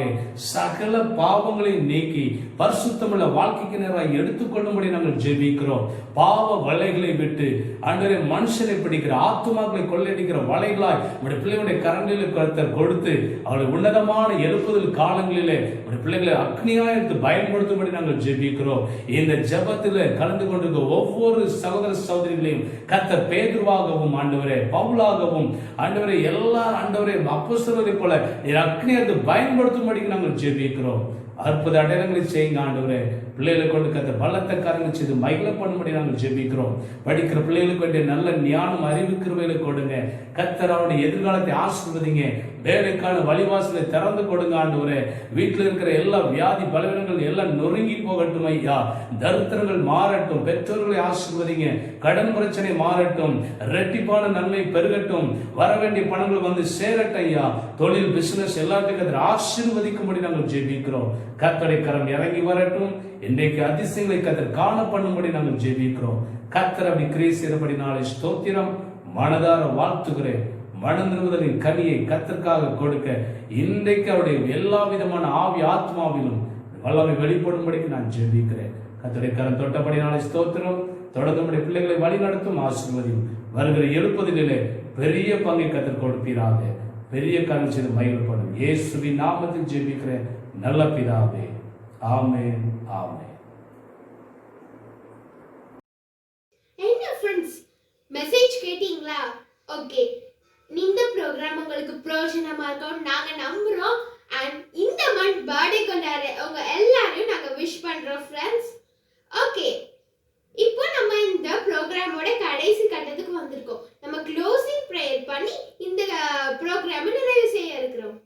சகல பாவங்களையும் நீக்கி பரிசுத்தமுள்ள வாழ்க்கைக்கு நேராக எடுத்துக்கொள்ளும்படி நாங்கள் ஜெபிக்கிறோம். பாவ வலைகளை விட்டு ஆண்டவரே மனுஷனை பிடிக்கிற ஆத்துமாக்களை கொள்ளையடிக்கிற வலைகளாய் உடைய பிள்ளைகளுடைய கரங்களில் கர்த்தர் கொடுத்து அவருடைய உன்னதமான எழுப்புதல் காலங்களிலே உடைய பிள்ளைகளை அக்னியாய் எடுத்து பயன்படுத்தும்படி நாங்கள் ஜெபிக்கிறோம். இந்த ஜெபத்தில் கலந்து கொண்டிருக்க ஒவ்வொரு சகோதர சகோதரிகளையும் கர்த்தர் பேதுருவாகவும் ஆண்டவரே, பவுலாகவும் ஆண்டவரே, எல்லா ஆண்டவரே அப்போஸ்தலரை போல அக்னி எடுத்து பயன்படுத்தும்படி நாங்கள் ஜெபிக்கிறோம். அற்புத அடையாளங்களை செய்யுங்க ஆண்டவரே. பிள்ளைகளை கொண்டு கத்த பலத்த காரியங்களை செய்து மகிழ பண்ணும்படி நாங்கள் ஜெபிக்கிறோம். படிக்கிற பிள்ளைகளுக்கு வேண்டிய நல்ல ஞானம் அறிவு கிருபைகளை கொடுங்க. கர்த்தர் அவருடைய எதிர்காலத்தை ஆசீர்வதிங்க. வேலைக்கான வழிவாசலை திறந்து கொடுங்க ஆண்டவரே. வீட்டில் இருக்கிற எல்லா வியாதி பலவீனங்கள் எல்லாம் நொறுங்கி போகட்டும் ஐயா. தரித்திரங்கள் மாறட்டும். பெற்றோர்களை ஆசீர்வதிங்க. கடன் பிரச்சனை மாறட்டும். இரட்டிப்பான நன்மை பெருகட்டும். வர வேண்டிய பணங்கள் வந்து சேரட்டும் ஐயா. தொழில் பிசினஸ் எல்லாத்துக்கும் ஆசீர்வதிக்கும்படி நாங்கள் ஜெபிக்கிறோம். கர்த்தருடைய கரம் இறங்கி வரட்டும். இன்றைக்கு அதிசயங்களை கர்த்தர் காண பண்ணும்படி நாங்கள் ஜெபிக்கிறோம். கர்த்தர் அப்படி கிரியை செய்தபடினாலே ஸ்தோத்திரம். மனதார வாழ்த்துகிறேன். மனம் திரும்புதலின் கனியை கர்த்தருக்காக கொடுக்க இன்றைக்கு அவருடைய எல்லா விதமான ஆவி ஆத்மாவிலும் வல்லமை வெளிப்படும்படிக்கு நான் ஜெபிக்கிறேன். கர்த்தருடைய கரம் தொட்டபடினாலே ஸ்தோத்திரம். தொடர்ந்து நம்முடைய பிள்ளைகளை வழி நடத்தும் ஆசீர்வதியும். வருகிற எழுப்புதலிலே பெரிய பங்கை கர்த்தர் கொடுப்பீராக. பெரிய காரியம் செய்து மகிழ்ப்படும். இயேசுவின் நாமத்தில் ஜெபிக்கிறேன் நல்ல பிதாவே. ஆமென், ஆமென். என்ன ஃப்ரெண்ட்ஸ், மெசேஜ் கேட்டீங்களா? ஓகே, இந்த ப்ரோக்ராம் உங்களுக்கு பிரயோஜனமா இருக்கும் நாங்க நம்புறோம். அண்ட் இந்த மந்த் பர்த்டே கொண்டாடுற உங்க எல்லாரையும் நாங்க விஷ் பண்றோம் ஃப்ரெண்ட்ஸ். ஓகே, இப்போ நம்ம இந்த ப்ரோக்ராமோட கடைசி கட்டத்துக்கு வந்திருக்கோம். நம்ம க்ளோசிங் ப்ரேயர் பண்ணி இந்த ப்ரோக்ராமை நிறைவு செய்ய இருக்கிறோம்.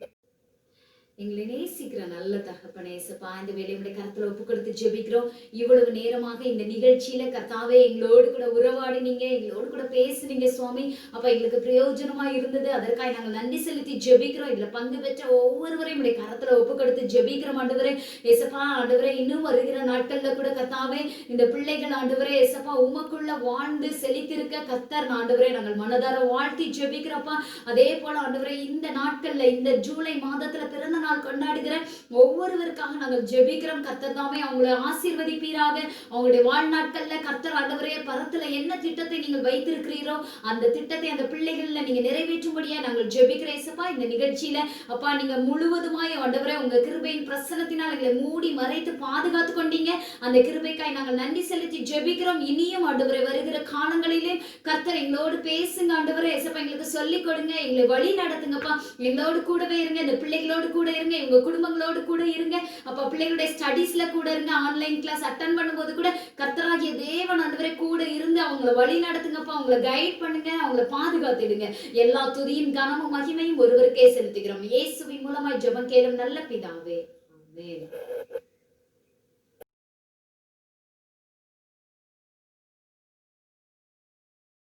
எங்களை நேசிக்கிற நல்ல தகப்பனே இயேசுப்பா, இந்த வேலையுடைய கருத்துல ஒப்பு கொடுத்து ஜெபிக்கிறோம். இவ்வளவு நேரமாக இந்த நிகழ்ச்சியில கர்த்தாவே எங்களோடு கூட உறவாடினீங்க, எங்களோடு கூட பேசுனீங்க சுவாமி. அப்ப எங்களுக்கு பிரயோஜனமா இருந்தது. அதற்காக நாங்கள் நன்றி செலுத்தி ஜெபிக்கிறோம். இதுல பங்கு பெற்ற ஒவ்வொருவரையும் உடைய கருத்துல ஒப்பு கொடுத்து ஜெபிக்கிறோம் ஆண்டவரே. இயேசுப்பா ஆண்டவரே, இன்னும் வருகிற நாட்கள்ல கூட கர்த்தாவே இந்த பிள்ளைகள் ஆண்டவரே இயேசுப்பா உமக்குள்ள வாழ்ந்து செழித்திருக்க கர்த்தர் ஆண்டவரே நாங்கள் மனதார வாழ்த்தி ஜெபிக்கிறப்பா. அதே போல ஆண்டவரே இந்த நாட்கள்ல இந்த ஜூலை மாதத்துல பிறந்த நாள் கொண்டாடுகிற ஒவ்வொருவருக்காக நாங்கள் ஜெபிக்கிறோம். கர்த்தர் தாமே அவங்களை ஆசீர்வதிப்பீராக. அவங்களுடைய வாழ்நாட்கள்ல கர்த்தர் ஆண்டவரே பரத்துல என்ன திட்டத்தை நீங்கள் வைத்திருக்கிறீரோ அந்த திட்டத்தை அந்த பிள்ளைகள்ல நீங்க நிறைவேற்றும்படியா நாங்கள் ஜெபிக்கிறேன் இயேசுப்பா. இந்த நிகழ்ச்சியில அப்பா நீங்க முழுவதுமாய் ஆண்டவரே உங்க கிருபையின் பிரசன்னத்தினால் எங்களை மூடி மறைத்து பாதுகாத்து கொண்டீங்க. அந்த கிருபைக்காய் நாங்கள் நன்றி செலுத்தி ஜெபிக்கிறோம். இனியும் ஆண்டவரே வருகிற காலங்களிலே கர்த்தர் எங்களோடு பேசுங்க ஆண்டவரே இயேசுப்பா. எங்களுக்கு சொல்லிக் கொடுங்க, எங்களை வழி நடத்துங்கப்பா. எங்களோடு கூடவே இருங்க, இந்த பிள்ளைகளோடு கூட இருங்க, உங்க குடும்பங்களோடு கூட இருங்க. அப்ப பிள்ளைகளுடைய ஸ்டடீஸ்ல கூட இருங்க. ஆன்லைன் கிளாஸ் அட்டெண்ட் பண்ணும்போது கூட கர்த்தராகிய தேவன் ஆண்டவரே கூட இருந்து அவங்களை வழி நடத்துங்கப்பா. அவங்களை கைட் பண்ணுங்க, அவங்களை பாதுகாத்துடுங்க. எல்லா துதியும் கனமும் மகிமையும் ஒருவருக்கே செலுத்துகிறோம். இயேசுவின் மூலமாய் ஜெபம் கேளும் நல்ல பிதாவே. ஆமென்.